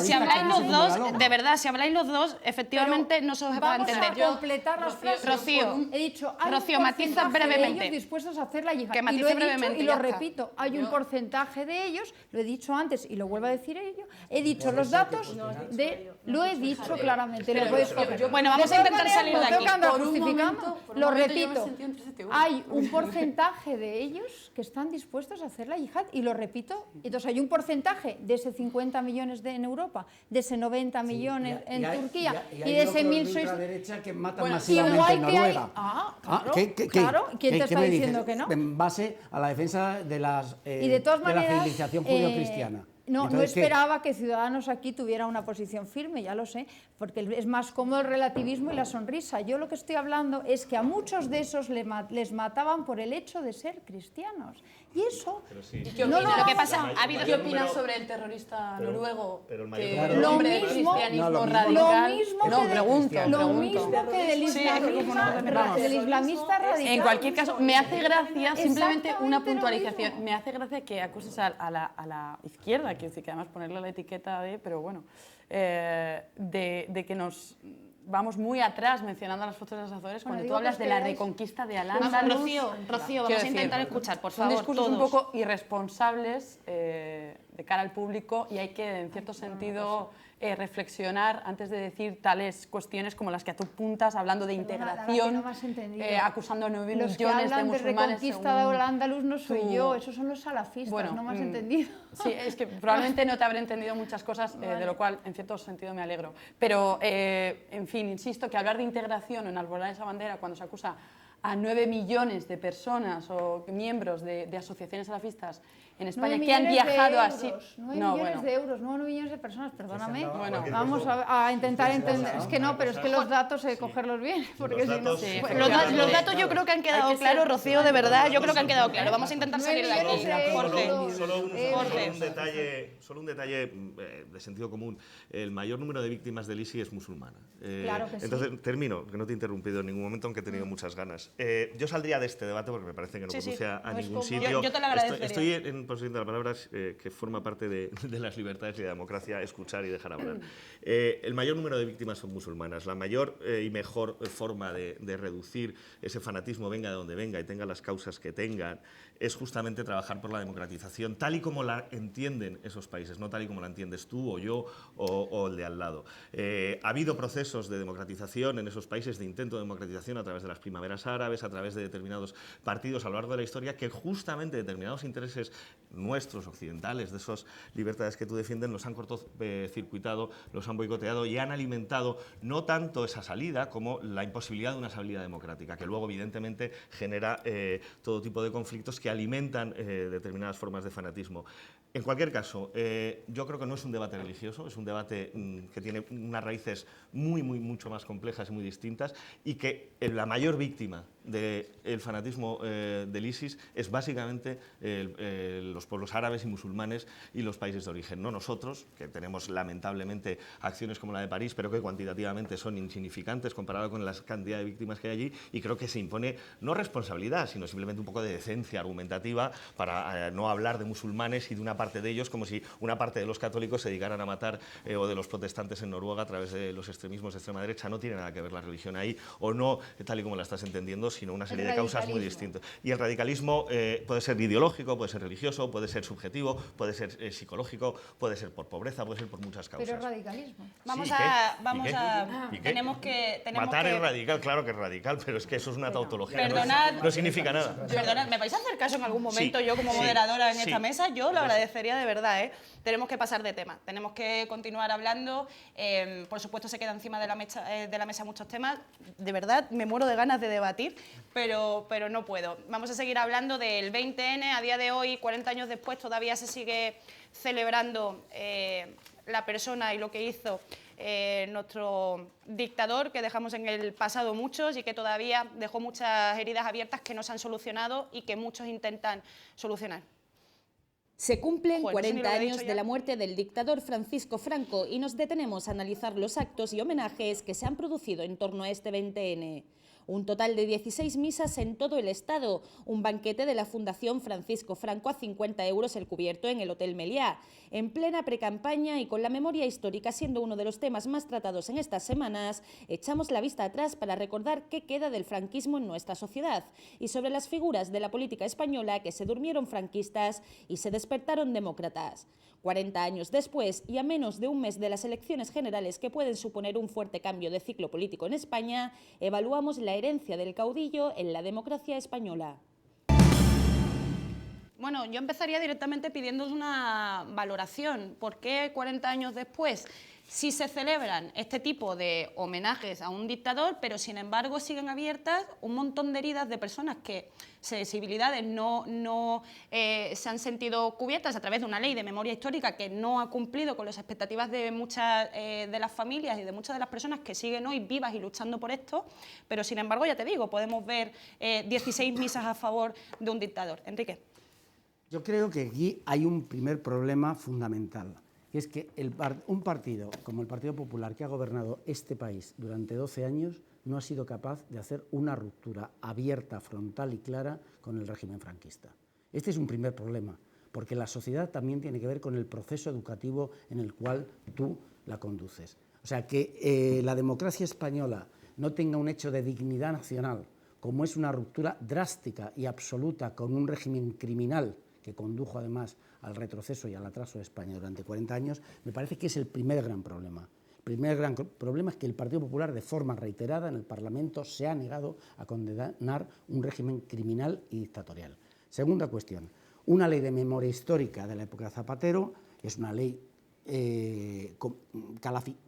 Si habláis los dos, de verdad, si habláis los dos, efectivamente no se os va a entender. Vamos a completar las frases. Rocío, he dicho, hay Rocío, un matiza porcentaje brevemente. de ellos dispuestos a hacer la yihad. Que Y lo matice he brevemente, dicho y ya lo está. repito. Hay un porcentaje de ellos, lo he dicho antes y lo vuelvo a decir ello. He dicho los datos de... Lo he dicho claramente. Lo puedes coger. Bueno, vamos a intentar salir de aquí. Lo repito. Hay un porcentaje de ellos que están dispuestos a hacer la yihad y lo repito. Entonces hay un porcentaje de ese 50 millones en Europa, de ese 90 millones en Turquía y de ese 1.600 derecha que matan masivamente en Noruega. Claro, ¿quién te está diciendo que no? En base a la defensa de la civilización judío-cristiana. No esperaba que Ciudadanos aquí tuviera una posición firme, ya lo sé, porque es más cómodo el relativismo y la sonrisa. Yo lo que estoy hablando es que a muchos de esos les mataban por el hecho de ser cristianos. Y eso... Lo que pasa, ¿Qué opinas sobre el terrorista noruego? Lo mismo que del islamista radical. En cualquier caso, me hace gracia simplemente una puntualización. Me hace gracia que acuses a la izquierda, que además ponerle la etiqueta de, pero bueno, de que nos vamos muy atrás mencionando a las fotos de los Azores cuando tú hablas de la reconquista de Al-Ándalus. Rocío, vamos a intentar escuchar, por favor. Son discursos todos. un poco irresponsables de cara al público y hay que, en cierto sentido, reflexionar antes de decir tales cuestiones como las que tú apuntas, hablando de integración, acusando a 9 millones de musulmanes. Los que hablan de reconquista de Al-Ándalus no soy yo, esos son los salafistas, bueno, no me has entendido. Sí, es que probablemente no te habré entendido muchas cosas, de lo cual, en cierto sentido, me alegro. Pero, en fin, insisto que hablar de integración o enarbolar esa bandera cuando se acusa a 9 millones de personas o miembros de asociaciones salafistas en España que han viajado así... 9 millones de euros, no 9 millones de personas, perdóname. Bueno, vamos a intentar entender. Es que no, pero es que los datos hay que cogerlos bien, porque si no... Los datos yo creo que han quedado claros, Rocío, de verdad, yo creo que han quedado claros. Vamos a intentar salir de aquí. Solo un detalle de sentido común. El mayor número de víctimas del ISIS es musulmana. Claro que sí. Entonces, termino, que no te he interrumpido en ningún momento, aunque he tenido muchas ganas. Yo saldría de este debate porque me parece que no conduce a ningún sitio. Yo te lo agradecería. Estoy en 100% de la palabra, que forma parte de las libertades y de la democracia, escuchar y dejar hablar. El mayor número de víctimas son musulmanas. La mayor y mejor forma de reducir ese fanatismo, venga de donde venga y tenga las causas que tengan, es justamente trabajar por la democratización, tal y como la entienden esos países, no tal y como la entiendes tú o yo o el de al lado. Ha habido procesos de democratización en esos países, de intento de democratización a través de las primaveras árabes, a través de determinados partidos a lo largo de la historia, que justamente determinados intereses nuestros, occidentales, de esas libertades que tú defiendes, los han cortocircuitado, los han boicoteado y han alimentado no tanto esa salida como la imposibilidad de una salida democrática, que luego evidentemente genera todo tipo de conflictos que alimentan determinadas formas de fanatismo. En cualquier caso, yo creo que no es un debate religioso, es un debate que tiene unas raíces mucho más complejas y muy distintas, y que la mayor víctima del fanatismo del ISIS es básicamente los pueblos árabes y musulmanes y los países de origen, no nosotros, que tenemos lamentablemente acciones como la de París, pero que cuantitativamente son insignificantes comparado con la cantidad de víctimas que hay allí, y creo que se impone no responsabilidad, sino simplemente un poco de decencia argumentativa para no hablar de musulmanes y de una parte de ellos como si una parte de los católicos se dedicaran a matar, o de los protestantes en Noruega a través de los extremismos de extrema derecha. No tiene nada que ver la religión ahí, o no tal y como la estás entendiendo, sino una serie de causas muy distintas. Y el radicalismo puede ser ideológico, puede ser religioso, puede ser subjetivo, puede ser psicológico, puede ser por pobreza, puede ser por muchas causas. Pero radicalismo. Tenemos que matar es radical, claro que es radical, pero es que eso es una tautología. Perdonad, no significa nada. Perdonad, ¿me vais a hacer caso en algún momento? Sí, yo como sí, moderadora en sí. esta mesa, yo lo agradecería de verdad, ¿eh? Tenemos que pasar de tema, tenemos que continuar hablando. Por supuesto se queda encima de la mesa muchos temas. De verdad, me muero de ganas de debatir, pero no puedo. Vamos a seguir hablando del 20N. A día de hoy, 40 años después, todavía se sigue celebrando la persona y lo que hizo nuestro dictador, que dejamos en el pasado muchos y que todavía dejó muchas heridas abiertas que no se han solucionado y que muchos intentan solucionar. Se cumplen Bueno, 40 he años dicho de ya. la muerte del dictador Francisco Franco y nos detenemos a analizar los actos y homenajes que se han producido en torno a este 20N. Un total de 16 misas en todo el Estado, un banquete de la Fundación Francisco Franco a 50 euros el cubierto en el Hotel Meliá, en plena precampaña y con la memoria histórica siendo uno de los temas más tratados en estas semanas, echamos la vista atrás para recordar qué queda del franquismo en nuestra sociedad y sobre las figuras de la política española que se durmieron franquistas y se despertaron demócratas. 40 años después y a menos de un mes de las elecciones generales que pueden suponer un fuerte cambio de ciclo político en España, evaluamos la herencia del caudillo en la democracia española. Bueno, yo empezaría directamente pidiéndoos una valoración. ¿Por qué 40 años después sí se celebran este tipo de homenajes a un dictador, pero sin embargo siguen abiertas un montón de heridas de personas que sensibilidades no se han sentido cubiertas a través de una ley de memoria histórica que no ha cumplido con las expectativas de muchas de las familias y de muchas de las personas que siguen hoy vivas y luchando por esto, pero sin embargo, ya te digo, podemos ver 16 misas a favor de un dictador? Enrique. Yo creo que aquí hay un primer problema fundamental, que es que un partido como el Partido Popular, que ha gobernado este país durante 12 años, no ha sido capaz de hacer una ruptura abierta, frontal y clara con el régimen franquista. Este es un primer problema, porque la sociedad también tiene que ver con el proceso educativo en el cual tú la conduces. O sea, que la democracia española no tenga un hecho de dignidad nacional, como es una ruptura drástica y absoluta con un régimen criminal que condujo además al retroceso y al atraso de España durante 40 años, me parece que es el primer gran problema. El primer gran problema es que el Partido Popular, de forma reiterada en el Parlamento, se ha negado a condenar un régimen criminal y dictatorial. Segunda cuestión, una ley de memoria histórica de la época de Zapatero, es una ley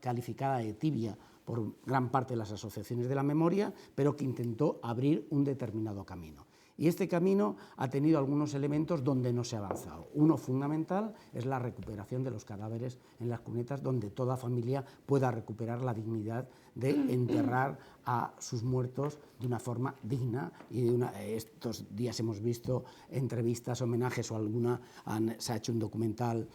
calificada de tibia por gran parte de las asociaciones de la memoria, pero que intentó abrir un determinado camino. Y este camino ha tenido algunos elementos donde no se ha avanzado. Uno fundamental es la recuperación de los cadáveres en las cunetas, donde toda familia pueda recuperar la dignidad de enterrar a sus muertos de una forma digna. Y estos días hemos visto entrevistas, homenajes o se ha hecho un documental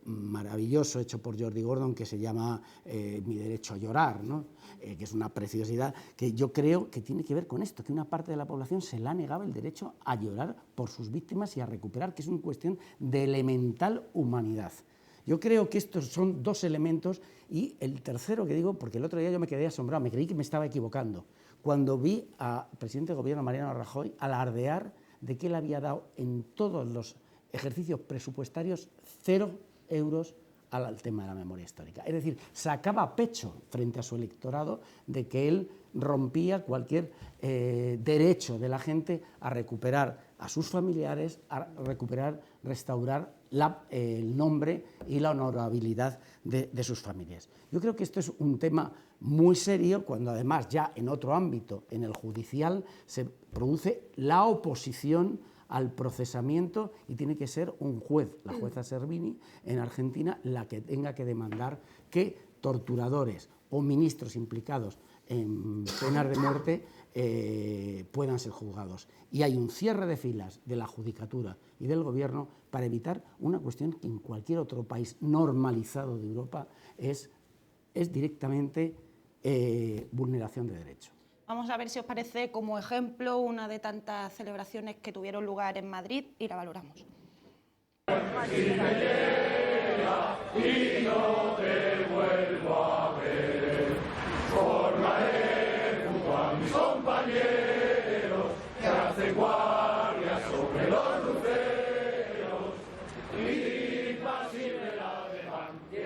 maravilloso hecho por Jordi Gordon que se llama Mi derecho a llorar, ¿no? Que es una preciosidad que yo creo que tiene que ver con esto, que una parte de la población se le ha negado el derecho a llorar por sus víctimas y a recuperar, que es una cuestión de elemental humanidad. Yo creo que estos son dos elementos, y el tercero que digo, porque el otro día yo me quedé asombrado, me creí que me estaba equivocando, cuando vi al presidente de gobierno, Mariano Rajoy, alardear de que él había dado en todos los ejercicios presupuestarios 0 euros al tema de la memoria histórica. Es decir, sacaba pecho frente a su electorado de que él rompía cualquier derecho de la gente a recuperar a sus familiares, a recuperar, restaurar el nombre y la honorabilidad de sus familias. Yo creo que esto es un tema muy serio cuando además ya en otro ámbito, en el judicial, se produce la oposición al procesamiento y tiene que ser un juez, la jueza Servini en Argentina, la que tenga que demandar que torturadores o ministros implicados en penas de muerte puedan ser juzgados. Y hay un cierre de filas de la judicatura y del gobierno para evitar una cuestión que en cualquier otro país normalizado de Europa es directamente vulneración de derechos. Vamos a ver si os parece como ejemplo una de tantas celebraciones que tuvieron lugar en Madrid y la valoramos.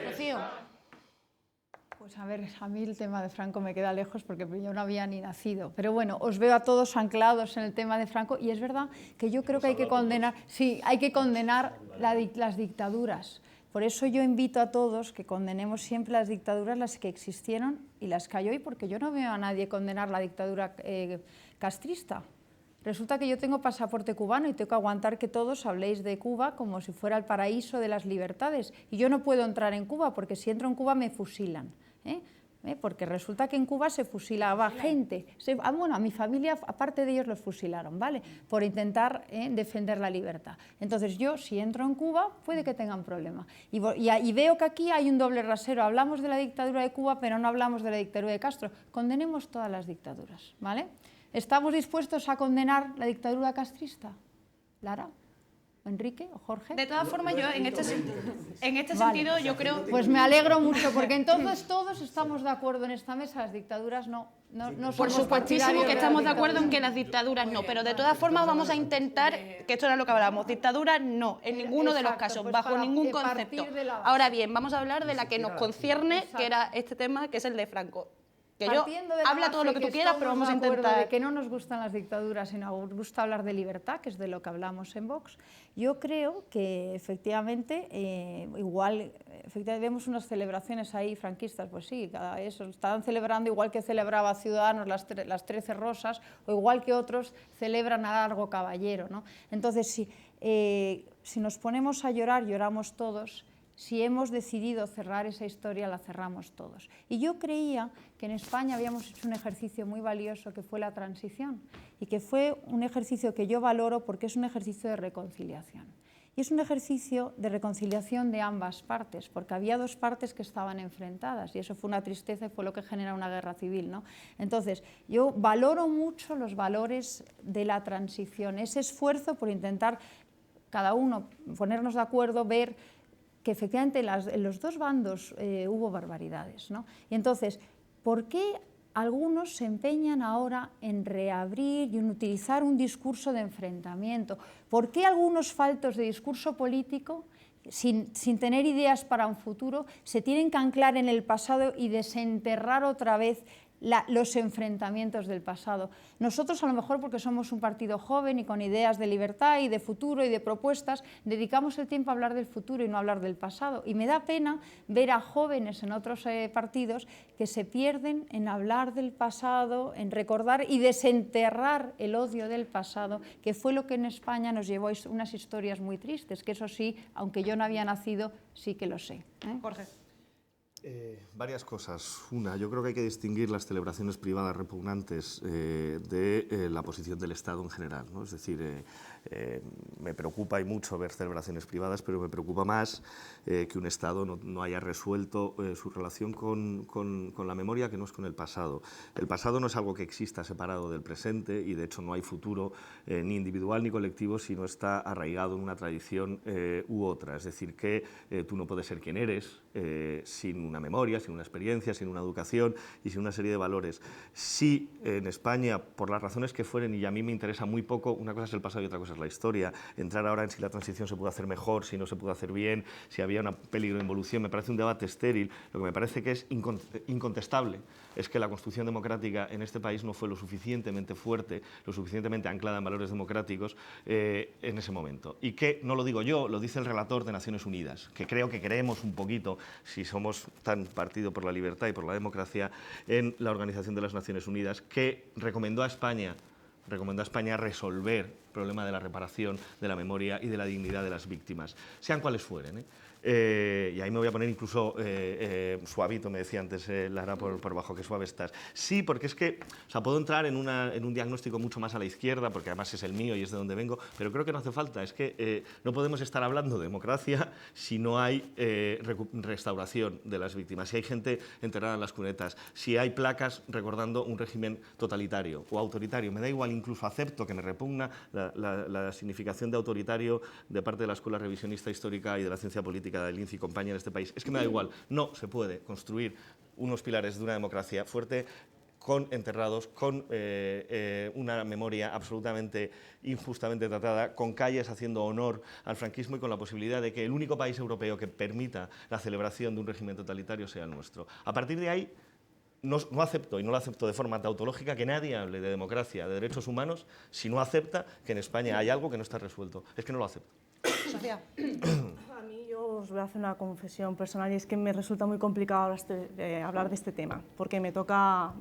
Rocío. Pues a ver, a mí el tema de Franco me queda lejos porque yo no había ni nacido. Pero bueno, os veo a todos anclados en el tema de Franco y es verdad que yo creo que hay que condenar, sí, hay que condenar las dictaduras. Por eso yo invito a todos que condenemos siempre las dictaduras, las que existieron y las que hay hoy, porque yo no veo a nadie condenar la dictadura castrista. Resulta que yo tengo pasaporte cubano y tengo que aguantar que todos habléis de Cuba como si fuera el paraíso de las libertades. Y yo no puedo entrar en Cuba porque si entro en Cuba me fusilan. Porque resulta que en Cuba se fusilaba gente. Bueno, a mi familia, aparte de ellos, los fusilaron, ¿vale? Por intentar defender la libertad. Entonces yo, si entro en Cuba, puede que tengan problema. Y veo que aquí hay un doble rasero. Hablamos de la dictadura de Cuba, pero no hablamos de la dictadura de Castro. Condenemos todas las dictaduras, ¿vale? ¿Estamos dispuestos a condenar la dictadura castrista? ¿Lara? ¿O Enrique? ¿O Jorge? De todas formas, yo en este sentido yo creo... Pues me alegro mucho, porque entonces todos estamos de acuerdo en esta mesa, las dictaduras no somos Por supuestísimo que estamos de acuerdo en que las las dictaduras no, pero de todas formas vamos a intentar, que esto era lo que hablábamos, dictaduras no, en ninguno de los casos, pues bajo para ningún partir concepto. de la base. Ahora bien, vamos a hablar de la que nos concierne, que era este tema, que es el de Franco. Que yo, habla todo lo que tú quieras, pero vamos a intentar... De que no nos gustan las dictaduras, sino nos gusta hablar de libertad, que es de lo que hablamos en Vox. Yo creo que efectivamente, vemos unas celebraciones ahí franquistas, pues sí, eso, estaban celebrando igual que celebraba Ciudadanos las 13 rosas, o igual que otros celebran a Largo Caballero, ¿no? Entonces, si nos ponemos a llorar, lloramos todos. Si hemos decidido cerrar esa historia, la cerramos todos. Y yo creía que en España habíamos hecho un ejercicio muy valioso, que fue la transición, y que fue un ejercicio que yo valoro porque es un ejercicio de reconciliación. Y es un ejercicio de reconciliación de ambas partes, porque había dos partes que estaban enfrentadas, y eso fue una tristeza y fue lo que genera una guerra civil, ¿no? Entonces, yo valoro mucho los valores de la transición, ese esfuerzo por intentar cada uno ponernos de acuerdo, ver que efectivamente en los dos bandos hubo barbaridades, ¿no? Y entonces, ¿por qué algunos se empeñan ahora en reabrir y en utilizar un discurso de enfrentamiento? ¿Por qué algunos faltos de discurso político, sin tener ideas para un futuro, se tienen que anclar en el pasado y desenterrar otra vez los enfrentamientos del pasado? Nosotros, a lo mejor porque somos un partido joven y con ideas de libertad y de futuro y de propuestas, dedicamos el tiempo a hablar del futuro y no a hablar del pasado. Y me da pena ver a jóvenes en otros partidos que se pierden en hablar del pasado, en recordar y desenterrar el odio del pasado, que fue lo que en España nos llevó a unas historias muy tristes, que eso sí, aunque yo no había nacido, sí que lo sé. Jorge. Varias cosas. Una, yo creo que hay que distinguir las celebraciones privadas repugnantes de la posición del Estado en general, ¿no? Es decir, me preocupa y mucho ver celebraciones privadas, pero me preocupa más que un Estado no haya resuelto su relación con la memoria, que no es con el pasado. El pasado no es algo que exista separado del presente y de hecho no hay futuro ni individual ni colectivo si no está arraigado en una tradición u otra. Es decir, que tú no puedes ser quien eres sin una memoria, sin una experiencia, sin una educación y sin una serie de valores. Si en España, por las razones que fueren, y a mí me interesa muy poco, una cosa es el pasado y otra cosa es la historia, entrar ahora en si la transición se pudo hacer mejor, si no se pudo hacer bien, si había un peligro de involución, me parece un debate estéril. Lo que me parece que es incontestable es que la construcción democrática en este país no fue lo suficientemente fuerte, lo suficientemente anclada en valores democráticos en ese momento. Y que, no lo digo yo, lo dice el relator de Naciones Unidas, que creo que creemos un poquito, si somos tan partido por la libertad y por la democracia, en la Organización de las Naciones Unidas, que recomendó a España resolver el problema de la reparación, de la memoria y de la dignidad de las víctimas, sean cuales fueren. Y ahí me voy a poner incluso suavito, me decía antes Lara, por bajo, que suave estás. Sí, porque es que, o sea, puedo entrar en un diagnóstico mucho más a la izquierda, porque además es el mío y es de donde vengo, pero creo que no hace falta. Es que no podemos estar hablando de democracia si no hay restauración de las víctimas, si hay gente enterrada en las cunetas, si hay placas recordando un régimen totalitario o autoritario. Me da igual, incluso acepto que me repugna la significación de autoritario de parte de la escuela revisionista histórica y de la ciencia política de Linz y compañía en este país. Es que me da igual, no se puede construir unos pilares de una democracia fuerte con enterrados, con una memoria absolutamente injustamente tratada, con calles haciendo honor al franquismo y con la posibilidad de que el único país europeo que permita la celebración de un régimen totalitario sea el nuestro. A partir de ahí, no acepto, y no lo acepto de forma tautológica, que nadie hable de democracia, de derechos humanos, si no acepta que en España hay algo que no está resuelto. Es que no lo acepto. Sofía. A mí yo os voy a hacer una confesión personal y es que me resulta muy complicado hablar de este tema, porque me toca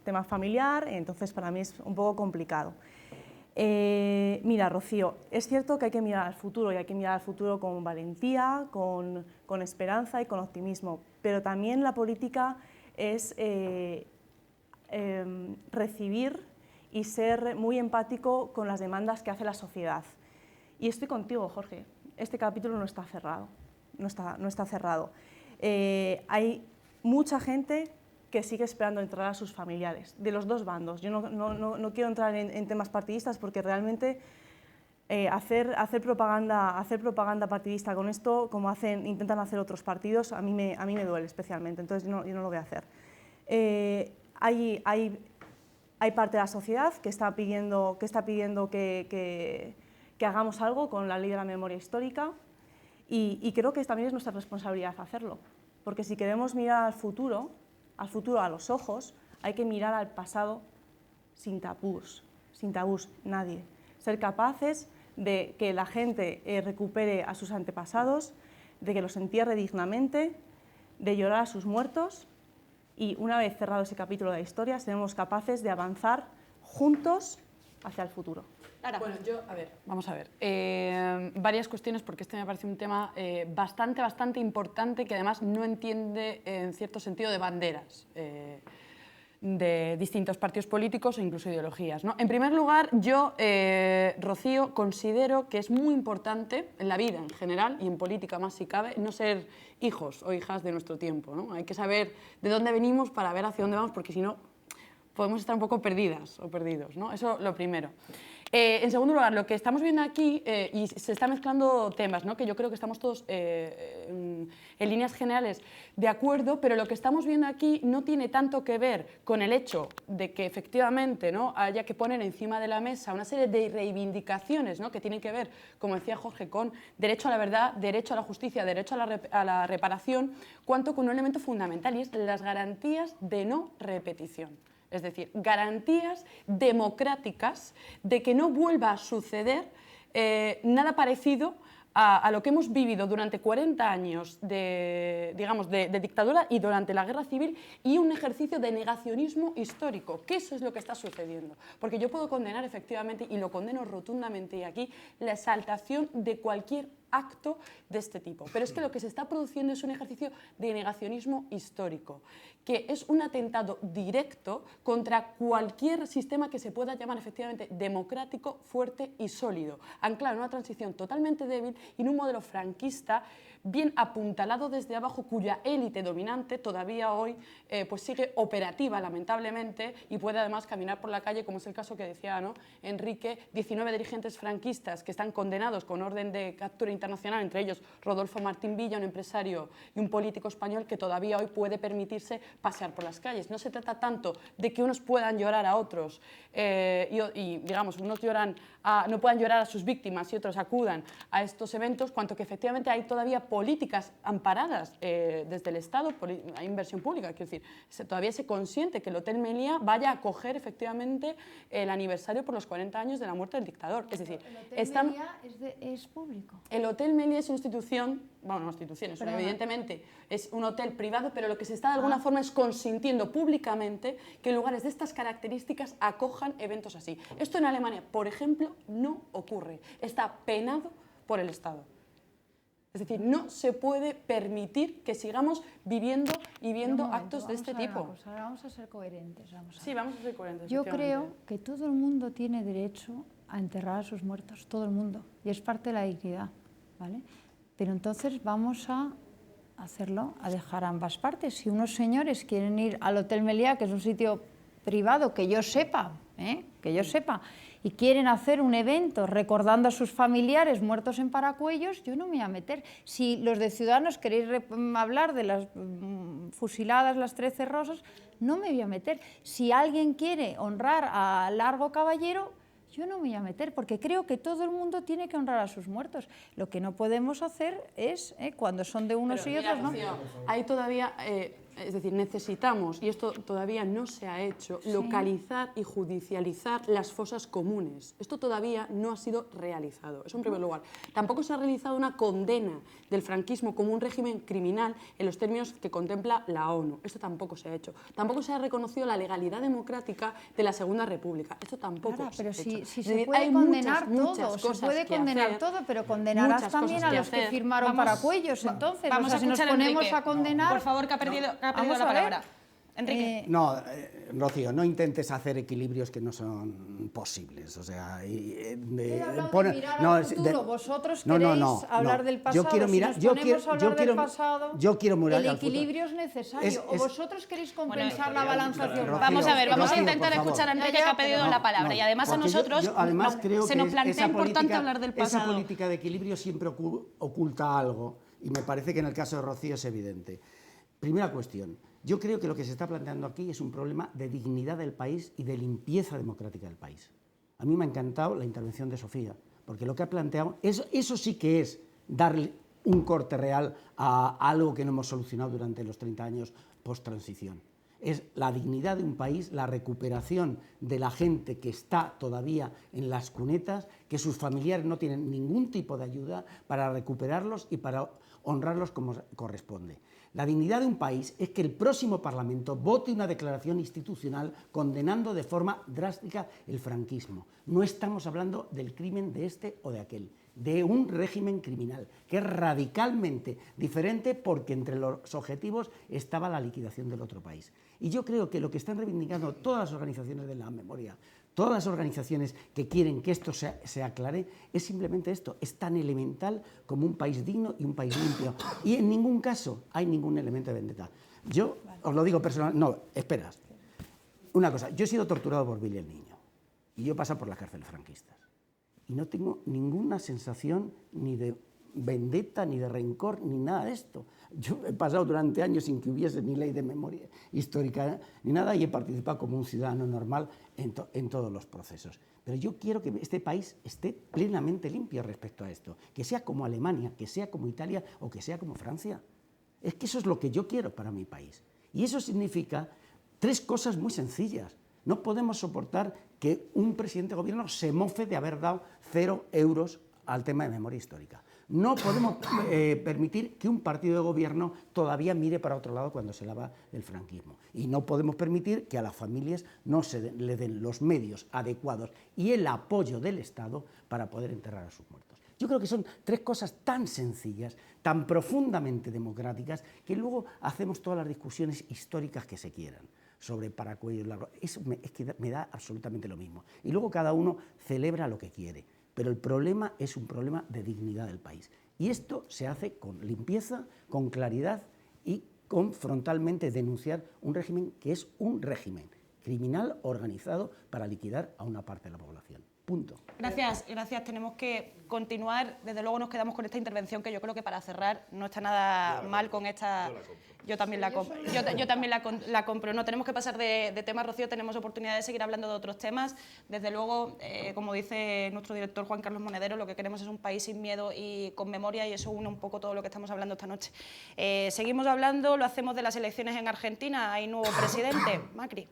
tema familiar, entonces para mí es un poco complicado. Mira, Rocío, es cierto que hay que mirar al futuro y hay que mirar al futuro con valentía, con esperanza y con optimismo, pero también la política es recibir y ser muy empático con las demandas que hace la sociedad. Y estoy contigo, Jorge, este capítulo no está cerrado, no está cerrado. Hay mucha gente que sigue esperando entrar a sus familiares, de los dos bandos. Yo no quiero entrar en temas partidistas porque realmente hacer propaganda partidista con esto, como intentan hacer otros partidos, a mí me duele especialmente, entonces yo no lo voy a hacer. Hay parte de la sociedad que está pidiendo que hagamos algo con la ley de la memoria histórica y creo que también es nuestra responsabilidad hacerlo, porque si queremos mirar al futuro a los ojos, hay que mirar al pasado sin tabús, nadie. Ser capaces de que la gente recupere a sus antepasados, de que los entierre dignamente, de llorar a sus muertos y una vez cerrado ese capítulo de la historia, seremos capaces de avanzar juntos hacia el futuro. Lara. Bueno, vamos a ver. Varias cuestiones, porque este me parece un tema bastante importante, que además no entiende en cierto sentido de banderas de distintos partidos políticos e incluso ideologías, ¿no? En primer lugar, yo, Rocío, considero que es muy importante en la vida en general y en política más si cabe, no ser hijos o hijas de nuestro tiempo, ¿no? Hay que saber de dónde venimos para ver hacia dónde vamos, porque si no podemos estar un poco perdidas o perdidos, ¿no? Eso lo primero. En segundo lugar, lo que estamos viendo aquí, y se están mezclando temas, ¿no? Que yo creo que estamos todos en líneas generales de acuerdo, pero lo que estamos viendo aquí no tiene tanto que ver con el hecho de que efectivamente, ¿no?, haya que poner encima de la mesa una serie de reivindicaciones, ¿no?, que tienen que ver, como decía Jorge, con derecho a la verdad, derecho a la justicia, derecho a la reparación, cuanto con un elemento fundamental, y es las garantías de no repetición. Es decir, garantías democráticas de que no vuelva a suceder nada parecido a lo que hemos vivido durante 40 años de dictadura y durante la guerra civil, y un ejercicio de negacionismo histórico, que eso es lo que está sucediendo. Porque yo puedo condenar efectivamente, y lo condeno rotundamente aquí, la exaltación de cualquier acto de este tipo. Pero es que lo que se está produciendo es un ejercicio de negacionismo histórico, que es un atentado directo contra cualquier sistema que se pueda llamar efectivamente democrático, fuerte y sólido, anclado en una transición totalmente débil y en un modelo franquista bien apuntalado desde abajo, cuya élite dominante todavía hoy pues sigue operativa, lamentablemente, y puede además caminar por la calle, como es el caso que decía, ¿no?, Enrique, 19 dirigentes franquistas que están condenados con orden de captura internacional, entre ellos Rodolfo Martín Villa, un empresario y un político español que todavía hoy puede permitirse pasear por las calles. No se trata tanto de que unos puedan llorar a otros y digamos, unos no puedan llorar a sus víctimas y otros acudan a estos eventos, cuanto que efectivamente hay todavía políticas amparadas desde el Estado, hay inversión pública, quiero decir, todavía se consiente que el Hotel Meliá vaya a acoger efectivamente el aniversario por los 40 años de la muerte del dictador. Es decir, ¿El Hotel Meliá es público? El Hotel Meliá es una institución, bueno, no institución, evidentemente es un hotel privado, pero lo que se está de alguna forma es consintiendo públicamente que lugares de estas características acojan eventos así. Esto en Alemania, por ejemplo, no ocurre. Está penado por el Estado. Es decir, no se puede permitir que sigamos viviendo y viendo actos de este tipo. Vamos a ser coherentes. Sí, vamos a ser coherentes. Yo creo que todo el mundo tiene derecho a enterrar a sus muertos, todo el mundo, y es parte de la dignidad, ¿vale? Pero entonces vamos a hacerlo, a dejar ambas partes. Si unos señores quieren ir al Hotel Meliá, que es un sitio privado, que yo sepa, y quieren hacer un evento recordando a sus familiares muertos en Paracuellos, yo no me voy a meter. Si los de Ciudadanos queréis hablar de las fusiladas, las 13 rosas, no me voy a meter. Si alguien quiere honrar a Largo Caballero, yo no me voy a meter, porque creo que todo el mundo tiene que honrar a sus muertos. Lo que no podemos hacer es, cuando son de unos y otros, ¿no? Hay todavía, es decir, necesitamos, y esto todavía no se ha hecho, localizar y judicializar las fosas comunes. Esto todavía no ha sido realizado, eso en primer lugar. Tampoco se ha realizado una condena del franquismo como un régimen criminal en los términos que contempla la ONU. Esto tampoco se ha hecho. Tampoco se ha reconocido la legalidad democrática de la Segunda República. Esto tampoco se ha hecho. Si se puede condenar todo, se puede condenar todo, pero condenarás también a los que firmaron Paracuellos, entonces. Vamos a si nos ponemos a condenar... Por favor, que ha perdido la palabra. Enrique. No, Rocío, no intentes hacer equilibrios que no son posibles. O sea, vosotros queréis hablar del pasado. Yo quiero mirar el equilibrio es necesario. O vosotros queréis compensar la balanza hacia un lado. Vamos a ver, vamos a intentar escuchar a Enrique, que ha pedido la palabra. Y además a nosotros se nos plantea importante hablar del pasado. Esa política de equilibrio siempre oculta algo. Y me parece que en el caso de Rocío es evidente. Primera cuestión. Yo creo que lo que se está planteando aquí es un problema de dignidad del país y de limpieza democrática del país. A mí me ha encantado la intervención de Sofía, porque lo que ha planteado, eso sí que es darle un corte real a algo que no hemos solucionado durante los 30 años post-transición. Es la dignidad de un país, la recuperación de la gente que está todavía en las cunetas, que sus familiares no tienen ningún tipo de ayuda para recuperarlos y para honrarlos como corresponde. La dignidad de un país es que el próximo Parlamento vote una declaración institucional condenando de forma drástica el franquismo. No estamos hablando del crimen de este o de aquel, de un régimen criminal, que es radicalmente diferente porque entre los objetivos estaba la liquidación del otro país. Y yo creo que lo que están reivindicando todas las organizaciones de la memoria, todas las organizaciones que quieren que esto se aclare, es simplemente esto, es tan elemental como un país digno y un país limpio. Y en ningún caso hay ningún elemento de vendetta. Yo os lo digo personalmente, no, esperas. Una cosa, yo he sido torturado por Billy el Niño y yo he pasado por las cárceles franquistas. Y no tengo ninguna sensación ni de vendetta, ni de rencor, ni nada de esto. Yo he pasado durante años sin que hubiese ni ley de memoria histórica ni nada y he participado como un ciudadano normal en todos los procesos. Pero yo quiero que este país esté plenamente limpio respecto a esto, que sea como Alemania, que sea como Italia o que sea como Francia. Es que eso es lo que yo quiero para mi país. Y eso significa 3 cosas muy sencillas. No podemos soportar que un presidente de gobierno se mofe de haber dado 0 euros al tema de memoria histórica. No podemos permitir que un partido de gobierno todavía mire para otro lado cuando se habla del franquismo. Y no podemos permitir que a las familias no se le den los medios adecuados y el apoyo del Estado para poder enterrar a sus muertos. Yo creo que son tres cosas tan sencillas, tan profundamente democráticas, que luego hacemos todas las discusiones históricas que se quieran sobre paracuellos largos. Es que me da absolutamente lo mismo. Y luego cada uno celebra lo que quiere. Pero el problema es un problema de dignidad del país. Y esto se hace con limpieza, con claridad y con frontalmente denunciar un régimen que es un régimen criminal organizado para liquidar a una parte de la población. Punto. Gracias. Tenemos que continuar. Desde luego nos quedamos con esta intervención que yo creo que para cerrar no está nada mal con esta... Yo también la compro. Yo también la compro. No tenemos que pasar de tema, Rocío. Tenemos oportunidad de seguir hablando de otros temas. Desde luego, como dice nuestro director Juan Carlos Monedero, lo que queremos es un país sin miedo y con memoria, y eso une un poco todo lo que estamos hablando esta noche. Seguimos hablando, lo hacemos de las elecciones en Argentina. Hay nuevo presidente, Macri.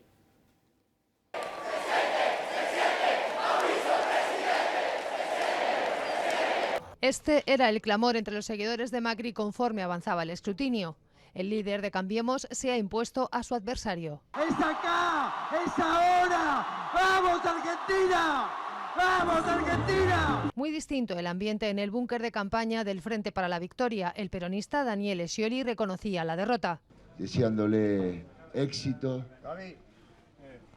Este era el clamor entre los seguidores de Macri conforme avanzaba el escrutinio. El líder de Cambiemos se ha impuesto a su adversario. ¡Es acá! ¡Es ahora! ¡Vamos, Argentina! ¡Vamos, Argentina! Muy distinto el ambiente en el búnker de campaña del Frente para la Victoria. El peronista Daniele Scioli reconocía la derrota. Deseándole éxito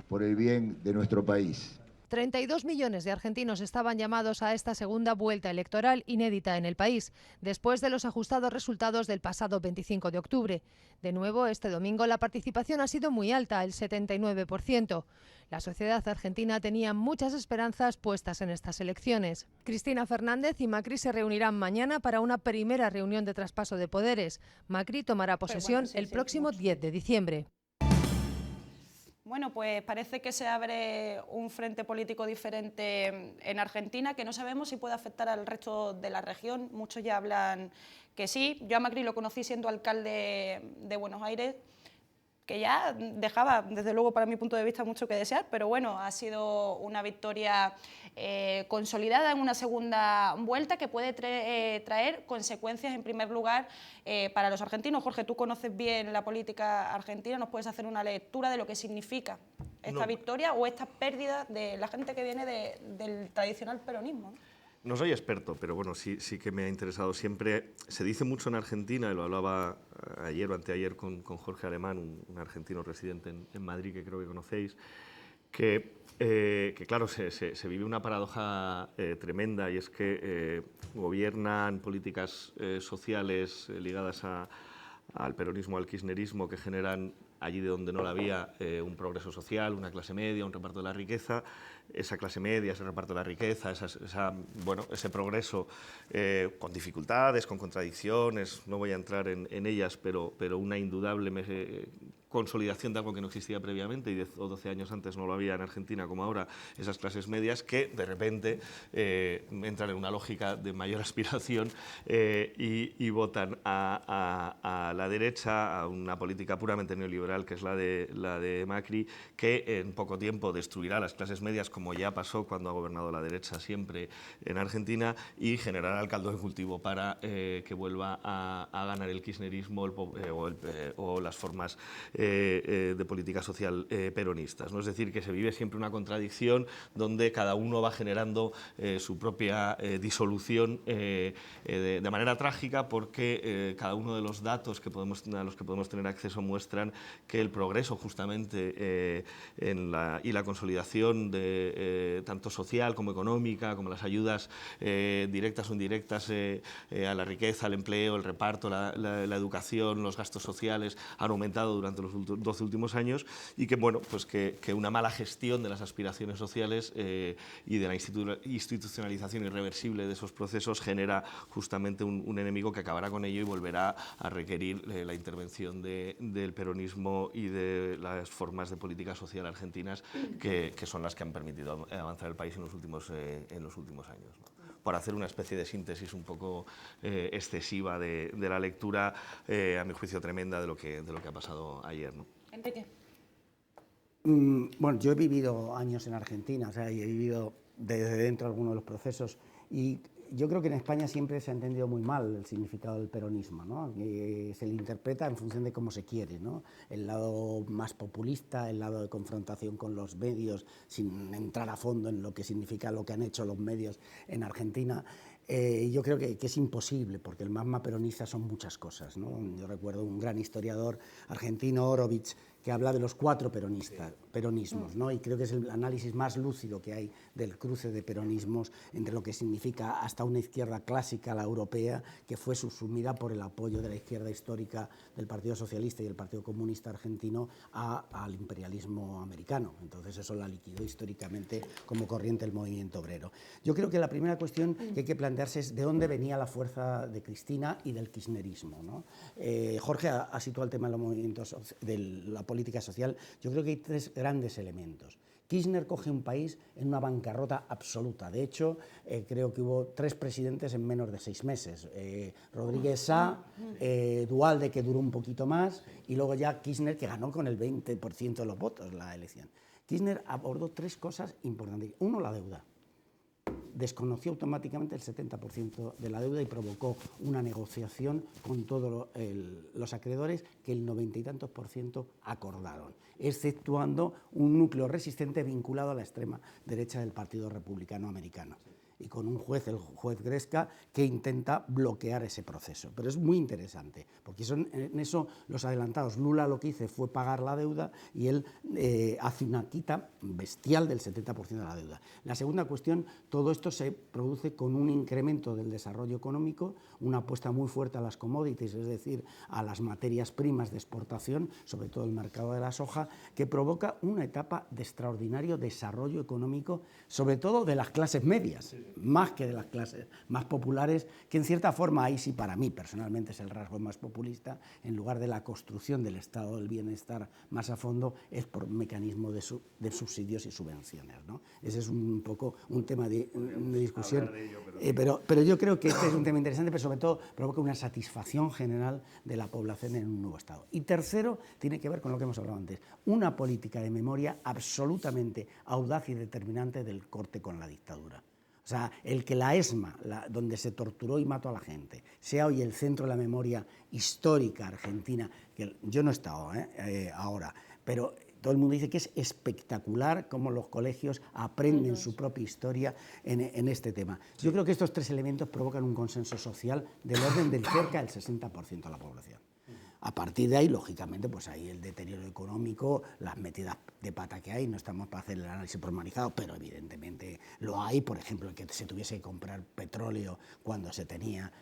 por el bien de nuestro país. 32 millones de argentinos estaban llamados a esta segunda vuelta electoral inédita en el país, después de los ajustados resultados del pasado 25 de octubre. De nuevo, este domingo la participación ha sido muy alta, el 79%. La sociedad argentina tenía muchas esperanzas puestas en estas elecciones. Cristina Fernández y Macri se reunirán mañana para una primera reunión de traspaso de poderes. Macri tomará posesión el próximo 10 de diciembre. Bueno, pues parece que se abre un frente político diferente en Argentina, que no sabemos si puede afectar al resto de la región. Muchos ya hablan que sí. Yo a Macri lo conocí siendo alcalde de Buenos Aires, que ya dejaba, desde luego, para mi punto de vista, mucho que desear, pero bueno, ha sido una victoria consolidada en una segunda vuelta que puede traer consecuencias, en primer lugar, para los argentinos. Jorge, tú conoces bien la política argentina, ¿nos puedes hacer una lectura de lo que significa esta victoria o esta pérdida de la gente que viene del tradicional peronismo, ¿no? No soy experto, pero bueno, sí que me ha interesado siempre. Se dice mucho en Argentina, y lo hablaba ayer o anteayer con Jorge Alemán, un argentino residente en Madrid, que creo que conocéis, que claro, se vive una paradoja tremenda, y es que gobiernan políticas sociales ligadas al peronismo, al kirchnerismo, que generan allí de donde no la había un progreso social, una clase media, un reparto de la riqueza. Esa clase media, ese reparto de la riqueza, ese progreso con dificultades, con contradicciones, no voy a entrar en ellas, pero una indudable consolidación de algo que no existía previamente, y 10 o 12 años antes no lo había en Argentina como ahora, esas clases medias que de repente entran en una lógica de mayor aspiración y votan a la derecha, a una política puramente neoliberal que es la de Macri, que en poco tiempo destruirá las clases medias, como ya pasó cuando ha gobernado la derecha siempre en Argentina, y generará el caldo de cultivo para que vuelva a ganar el kirchnerismo o las formas de política social peronistas, ¿no? Es decir, que se vive siempre una contradicción donde cada uno va generando su propia disolución de manera trágica, porque cada uno de los datos a los que podemos tener acceso muestran que el progreso justamente y la consolidación tanto social como económica, como las ayudas directas o indirectas a la riqueza, al empleo, el reparto, la educación, los gastos sociales han aumentado durante los 12 últimos años, y que, bueno, pues que una mala gestión de las aspiraciones sociales y de la institucionalización irreversible de esos procesos genera justamente un enemigo que acabará con ello y volverá a requerir la intervención del peronismo y de las formas de política social argentinas que son las que han permitido avanzar el país en los últimos años, ¿no? Por hacer una especie de síntesis un poco excesiva de la lectura, a mi juicio tremenda, de lo que ha pasado ayer, ¿no? Enrique. Bueno, yo he vivido años en Argentina, o sea, y he vivido desde dentro algunos de los procesos, y yo creo que en España siempre se ha entendido muy mal el significado del peronismo, ¿no? Que se le interpreta en función de cómo se quiere, ¿no? El lado más populista, el lado de confrontación con los medios, sin entrar a fondo en lo que significa lo que han hecho los medios en Argentina. Yo creo que es imposible, porque el magma peronista son muchas cosas, ¿no? Yo recuerdo un gran historiador argentino, Orovich, que habla de los 4 peronismos, ¿no? Y creo que es el análisis más lúcido que hay del cruce de peronismos entre lo que significa hasta una izquierda clásica, la europea, que fue subsumida por el apoyo de la izquierda histórica del Partido Socialista y el Partido Comunista argentino al imperialismo americano. Entonces eso la liquidó históricamente como corriente el movimiento obrero. Yo creo que la primera cuestión que hay que plantearse es de dónde venía la fuerza de Cristina y del kirchnerismo, ¿no? Jorge ha situado el tema de los movimientos de la política social. Yo creo que hay 3 grandes elementos. Kirchner coge un país en una bancarrota absoluta. De hecho, creo que hubo 3 presidentes en menos de 6 meses. Rodríguez Sá, Duhalde, que duró un poquito más, y luego ya Kirchner, que ganó con el 20% de los votos la elección. Kirchner abordó 3 cosas importantes. Uno, la deuda. Desconoció automáticamente el 70% de la deuda y provocó una negociación con todos los acreedores que el 90 y tantos % acordaron, exceptuando un núcleo resistente vinculado a la extrema derecha del Partido Republicano Americano, y con un juez, el juez Gresca, que intenta bloquear ese proceso. Pero es muy interesante, porque en eso los adelantados. Lula lo que hizo fue pagar la deuda y él hace una quita bestial del 70% de la deuda. La segunda cuestión, todo esto se produce con un incremento del desarrollo económico, una apuesta muy fuerte a las commodities, es decir, a las materias primas de exportación, sobre todo el mercado de la soja, que provoca una etapa de extraordinario desarrollo económico, sobre todo de las clases medias, más que de las clases más populares, que en cierta forma, ahí sí para mí personalmente es el rasgo más populista, en lugar de la construcción del estado del bienestar más a fondo, es por mecanismo de subsidios y subvenciones, ¿no? Ese es un poco un tema de discusión, pero yo creo que este es un tema interesante, pero sobre todo provoca una satisfacción general de la población en un nuevo estado. Y tercero, tiene que ver con lo que hemos hablado antes, una política de memoria absolutamente audaz y determinante del corte con la dictadura. O sea, el que la ESMA, donde se torturó y mató a la gente, sea hoy el centro de la memoria histórica argentina, que yo no he estado ahora, pero todo el mundo dice que es espectacular cómo los colegios aprenden su propia historia en este tema. Yo creo que estos 3 elementos provocan un consenso social del orden del cerca del 60% de la población. A partir de ahí, lógicamente, pues hay el deterioro económico, las metidas de pata que hay, no estamos para hacer el análisis pormenorizado, pero evidentemente lo hay, por ejemplo, el que se tuviese que comprar petróleo cuando se tenía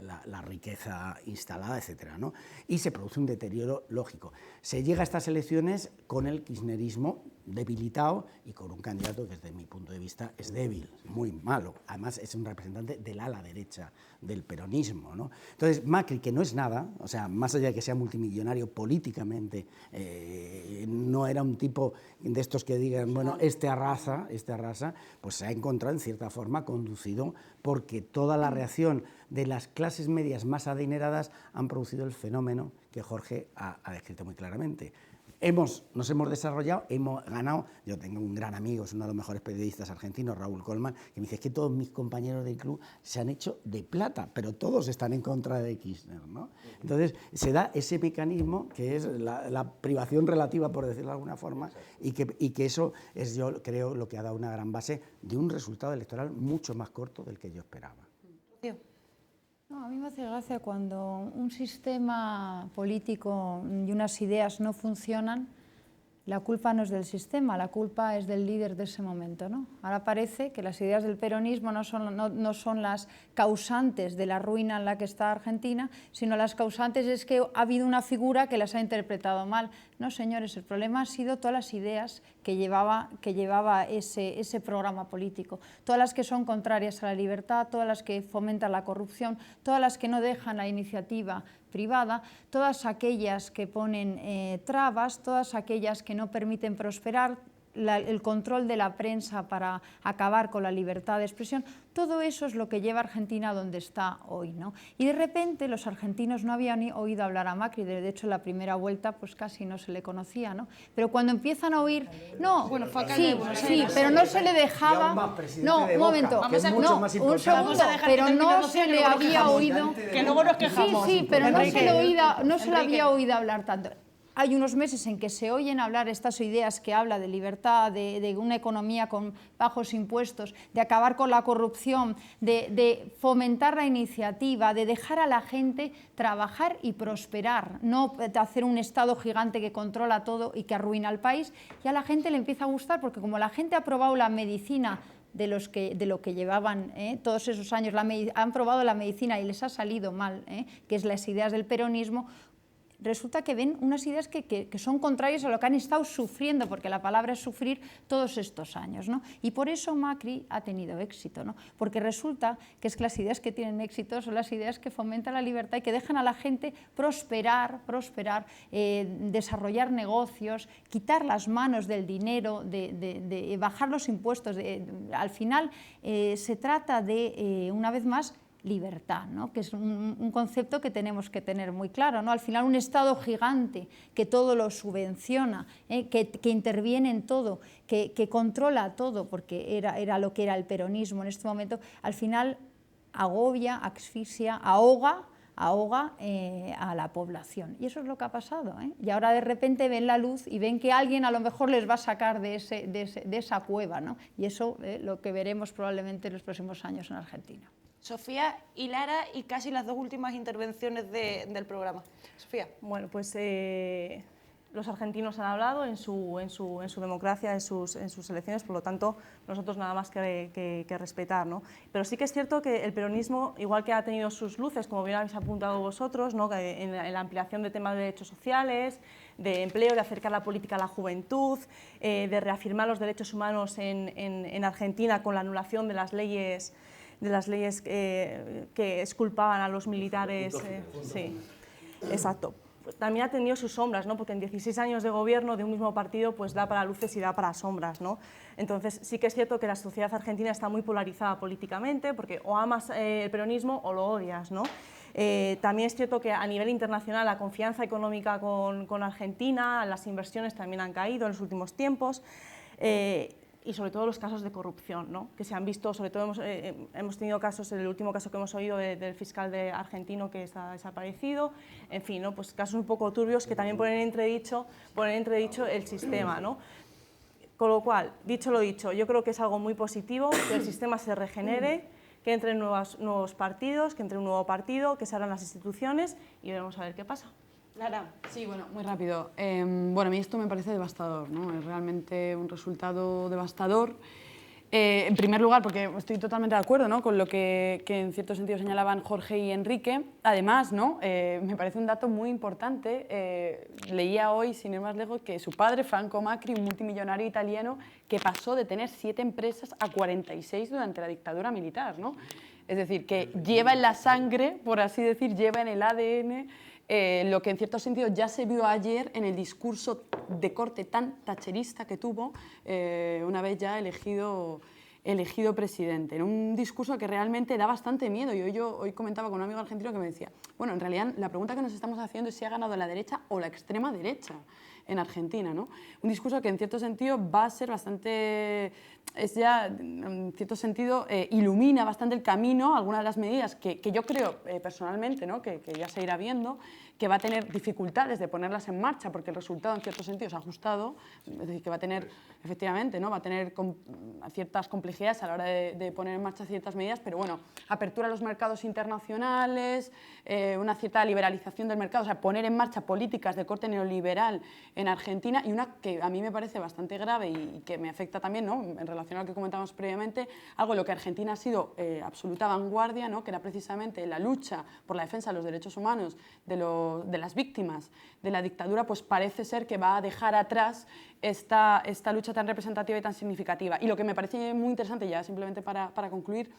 la riqueza instalada, etcétera, ¿no? Y se produce un deterioro lógico. Se llega a estas elecciones con el kirchnerismo debilitado y con un candidato que desde mi punto de vista es débil, muy malo. Además es un representante del ala derecha del peronismo, ¿no? Entonces Macri, que no es nada, o sea, más allá de que sea multimillonario políticamente, no era un tipo de estos que digan, bueno, este arrasa, pues se ha encontrado en cierta forma conducido porque toda la reacción de las clases medias más adineradas han producido el fenómeno que Jorge ha descrito muy claramente. Nos hemos desarrollado, hemos ganado. Yo tengo un gran amigo, es uno de los mejores periodistas argentinos, Raúl Colman, que me dice, es que todos mis compañeros del club se han hecho de plata, pero todos están en contra de Kirchner, ¿no? Entonces se da ese mecanismo que es la privación relativa, por decirlo de alguna forma, y que eso es, yo creo, lo que ha dado una gran base de un resultado electoral mucho más corto del que yo esperaba. No, a mí me hace gracia cuando un sistema político y unas ideas no funcionan, la culpa no es del sistema, la culpa es del líder de ese momento, ¿no? Ahora parece que las ideas del peronismo no son las causantes de la ruina en la que está Argentina, sino las causantes es que ha habido una figura que las ha interpretado mal. No, señores, el problema ha sido todas las ideas que llevaba ese programa político, todas las que son contrarias a la libertad, todas las que fomentan la corrupción, todas las que no dejan la iniciativa privada, todas aquellas que ponen trabas, todas aquellas que no permiten prosperar, el control de la prensa para acabar con la libertad de expresión, todo eso es lo que lleva a Argentina a donde está hoy, ¿no? Y de repente los argentinos no habían ni oído hablar a Macri, de hecho en la primera vuelta pues casi no se le conocía, ¿no? Pero cuando empiezan a oír, no, bueno, sí, pero no se le dejaba, no, un momento, un segundo, pero no se le había oído, que luego nos quejamos, sí, pero no se le había oído hablar tanto. hay unos meses en que se oyen hablar estas ideas que habla de libertad, de una economía con bajos impuestos, de acabar con la corrupción, de fomentar la iniciativa, de dejar a la gente trabajar y prosperar, no de hacer un Estado gigante que controla todo y que arruina al país, y a la gente le empieza a gustar, porque como la gente ha probado la medicina de lo que llevaban todos esos años, han probado la medicina y les ha salido mal, que es las ideas del peronismo, resulta que ven unas ideas que son contrarias a lo que han estado sufriendo, porque la palabra es sufrir, todos estos años, ¿no? Y por eso Macri ha tenido éxito, ¿no? Porque resulta que es que las ideas que tienen éxito son las ideas que fomentan la libertad y que dejan a la gente prosperar, desarrollar negocios, quitar las manos del dinero, de bajar los impuestos. Al final se trata de, una vez más, libertad, ¿no? Que es un concepto que tenemos que tener muy claro, ¿no? Al final un Estado gigante que todo lo subvenciona, que interviene en todo, que controla todo, porque era lo que era el peronismo en este momento, al final agobia, asfixia, ahoga a la población. Y eso es lo que ha pasado, ¿eh? Y ahora de repente ven la luz y ven que alguien a lo mejor les va a sacar de esa cueva, ¿no? Y eso lo que veremos probablemente en los próximos años en Argentina. Sofía y Lara, y casi las dos últimas intervenciones del programa. Sofía. Bueno, pues los argentinos han hablado en su democracia, en sus elecciones, por lo tanto, nosotros nada más que respetar, ¿no? Pero sí que es cierto que el peronismo, igual que ha tenido sus luces, como bien habéis apuntado vosotros, ¿no? En la ampliación de temas de derechos sociales, de empleo, de acercar la política a la juventud, de reafirmar los derechos humanos en Argentina con la anulación de las leyes que exculpaban a los militares. Sí, exacto. También ha tenido sus sombras, ¿no? Porque en 16 años de gobierno de un mismo partido pues da para luces y da para sombras, ¿no? Entonces sí que es cierto que la sociedad argentina está muy polarizada políticamente, porque o amas el peronismo o lo odias, ¿no? También es cierto que a nivel internacional la confianza económica con Argentina, las inversiones también han caído en los últimos tiempos. Y sobre todo los casos de corrupción, ¿no? Que se han visto, sobre todo hemos tenido casos, el último caso que hemos oído del fiscal argentino que está desaparecido, en fin, ¿no? Pues casos un poco turbios que también ponen en entredicho el sistema, ¿no? Con lo cual, dicho lo dicho, yo creo que es algo muy positivo que el sistema se regenere, que entren nuevos partidos, que entre un nuevo partido, que se abran las instituciones y veremos a ver qué pasa. Lara. Sí, bueno, muy rápido. Bueno, a mí esto me parece devastador, ¿no? Es realmente un resultado devastador. En primer lugar, porque estoy totalmente de acuerdo, ¿no? Con lo que en cierto sentido señalaban Jorge y Enrique. Además, ¿no? Me parece un dato muy importante. Leía hoy, sin ir más lejos, que su padre, Franco Macri, un multimillonario italiano, que pasó de tener 7 empresas a 46 durante la dictadura militar, ¿no? Es decir, que lleva en la sangre, por así decir, lleva en el ADN lo que en cierto sentido ya se vio ayer en el discurso de corte tan thatcherista que tuvo una vez ya elegido presidente. En un discurso que realmente da bastante miedo. Y hoy comentaba con un amigo argentino que me decía, bueno, en realidad la pregunta que nos estamos haciendo es si ha ganado la derecha o la extrema derecha en Argentina, ¿no? Un discurso que en cierto sentido va a ser bastante, en cierto sentido, ilumina bastante el camino, algunas de las medidas que yo creo personalmente, ¿no? que ya se irá viendo, que va a tener dificultades de ponerlas en marcha porque el resultado en cierto sentido se ha ajustado, es decir, que va a tener, efectivamente, ¿no? Va a tener ciertas complejidades a la hora de poner en marcha ciertas medidas, pero bueno, apertura a los mercados internacionales, una cierta liberalización del mercado, o sea, poner en marcha políticas de corte neoliberal en Argentina, y una que a mí me parece bastante grave y que me afecta también, ¿no? En relación a lo que comentábamos previamente, algo en lo que Argentina ha sido absoluta vanguardia, ¿no? Que era precisamente la lucha por la defensa de los derechos humanos de las víctimas de la dictadura, pues parece ser que va a dejar atrás esta lucha tan representativa y tan significativa. Y lo que me parece muy interesante, ya simplemente para concluir,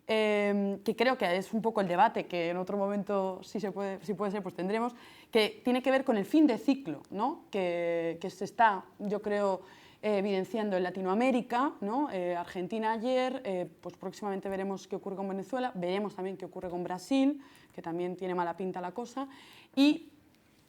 que creo que es un poco el debate que en otro momento, si puede ser, pues tendremos, que tiene que ver con el fin de ciclo, ¿no? que se está, yo creo, evidenciando en Latinoamérica, ¿no? Argentina ayer, pues próximamente veremos qué ocurre con Venezuela, veremos también qué ocurre con Brasil, que también tiene mala pinta la cosa, y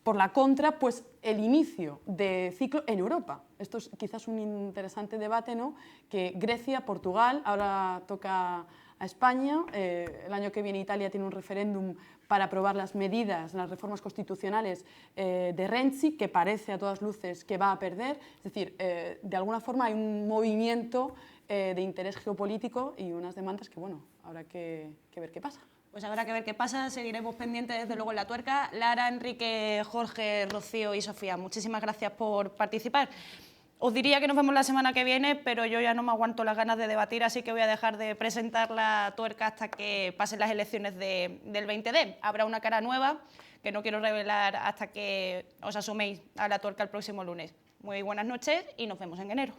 por la contra, pues el inicio de ciclo en Europa. Esto es quizás un interesante debate, ¿no? Que Grecia, Portugal, ahora toca a España. El año que viene Italia tiene un referéndum para aprobar las medidas, las reformas constitucionales de Renzi, que parece a todas luces que va a perder. Es decir, de alguna forma hay un movimiento de interés geopolítico y unas demandas que, bueno, habrá que ver qué pasa. Pues habrá que ver qué pasa, seguiremos pendientes desde luego en La Tuerca. Lara, Enrique, Jorge, Rocío y Sofía, muchísimas gracias por participar. Os diría que nos vemos la semana que viene, pero yo ya no me aguanto las ganas de debatir, así que voy a dejar de presentar La Tuerca hasta que pasen las elecciones del 20D. Habrá una cara nueva que no quiero revelar hasta que os asoméis a La Tuerca el próximo lunes. Muy buenas noches y nos vemos en enero.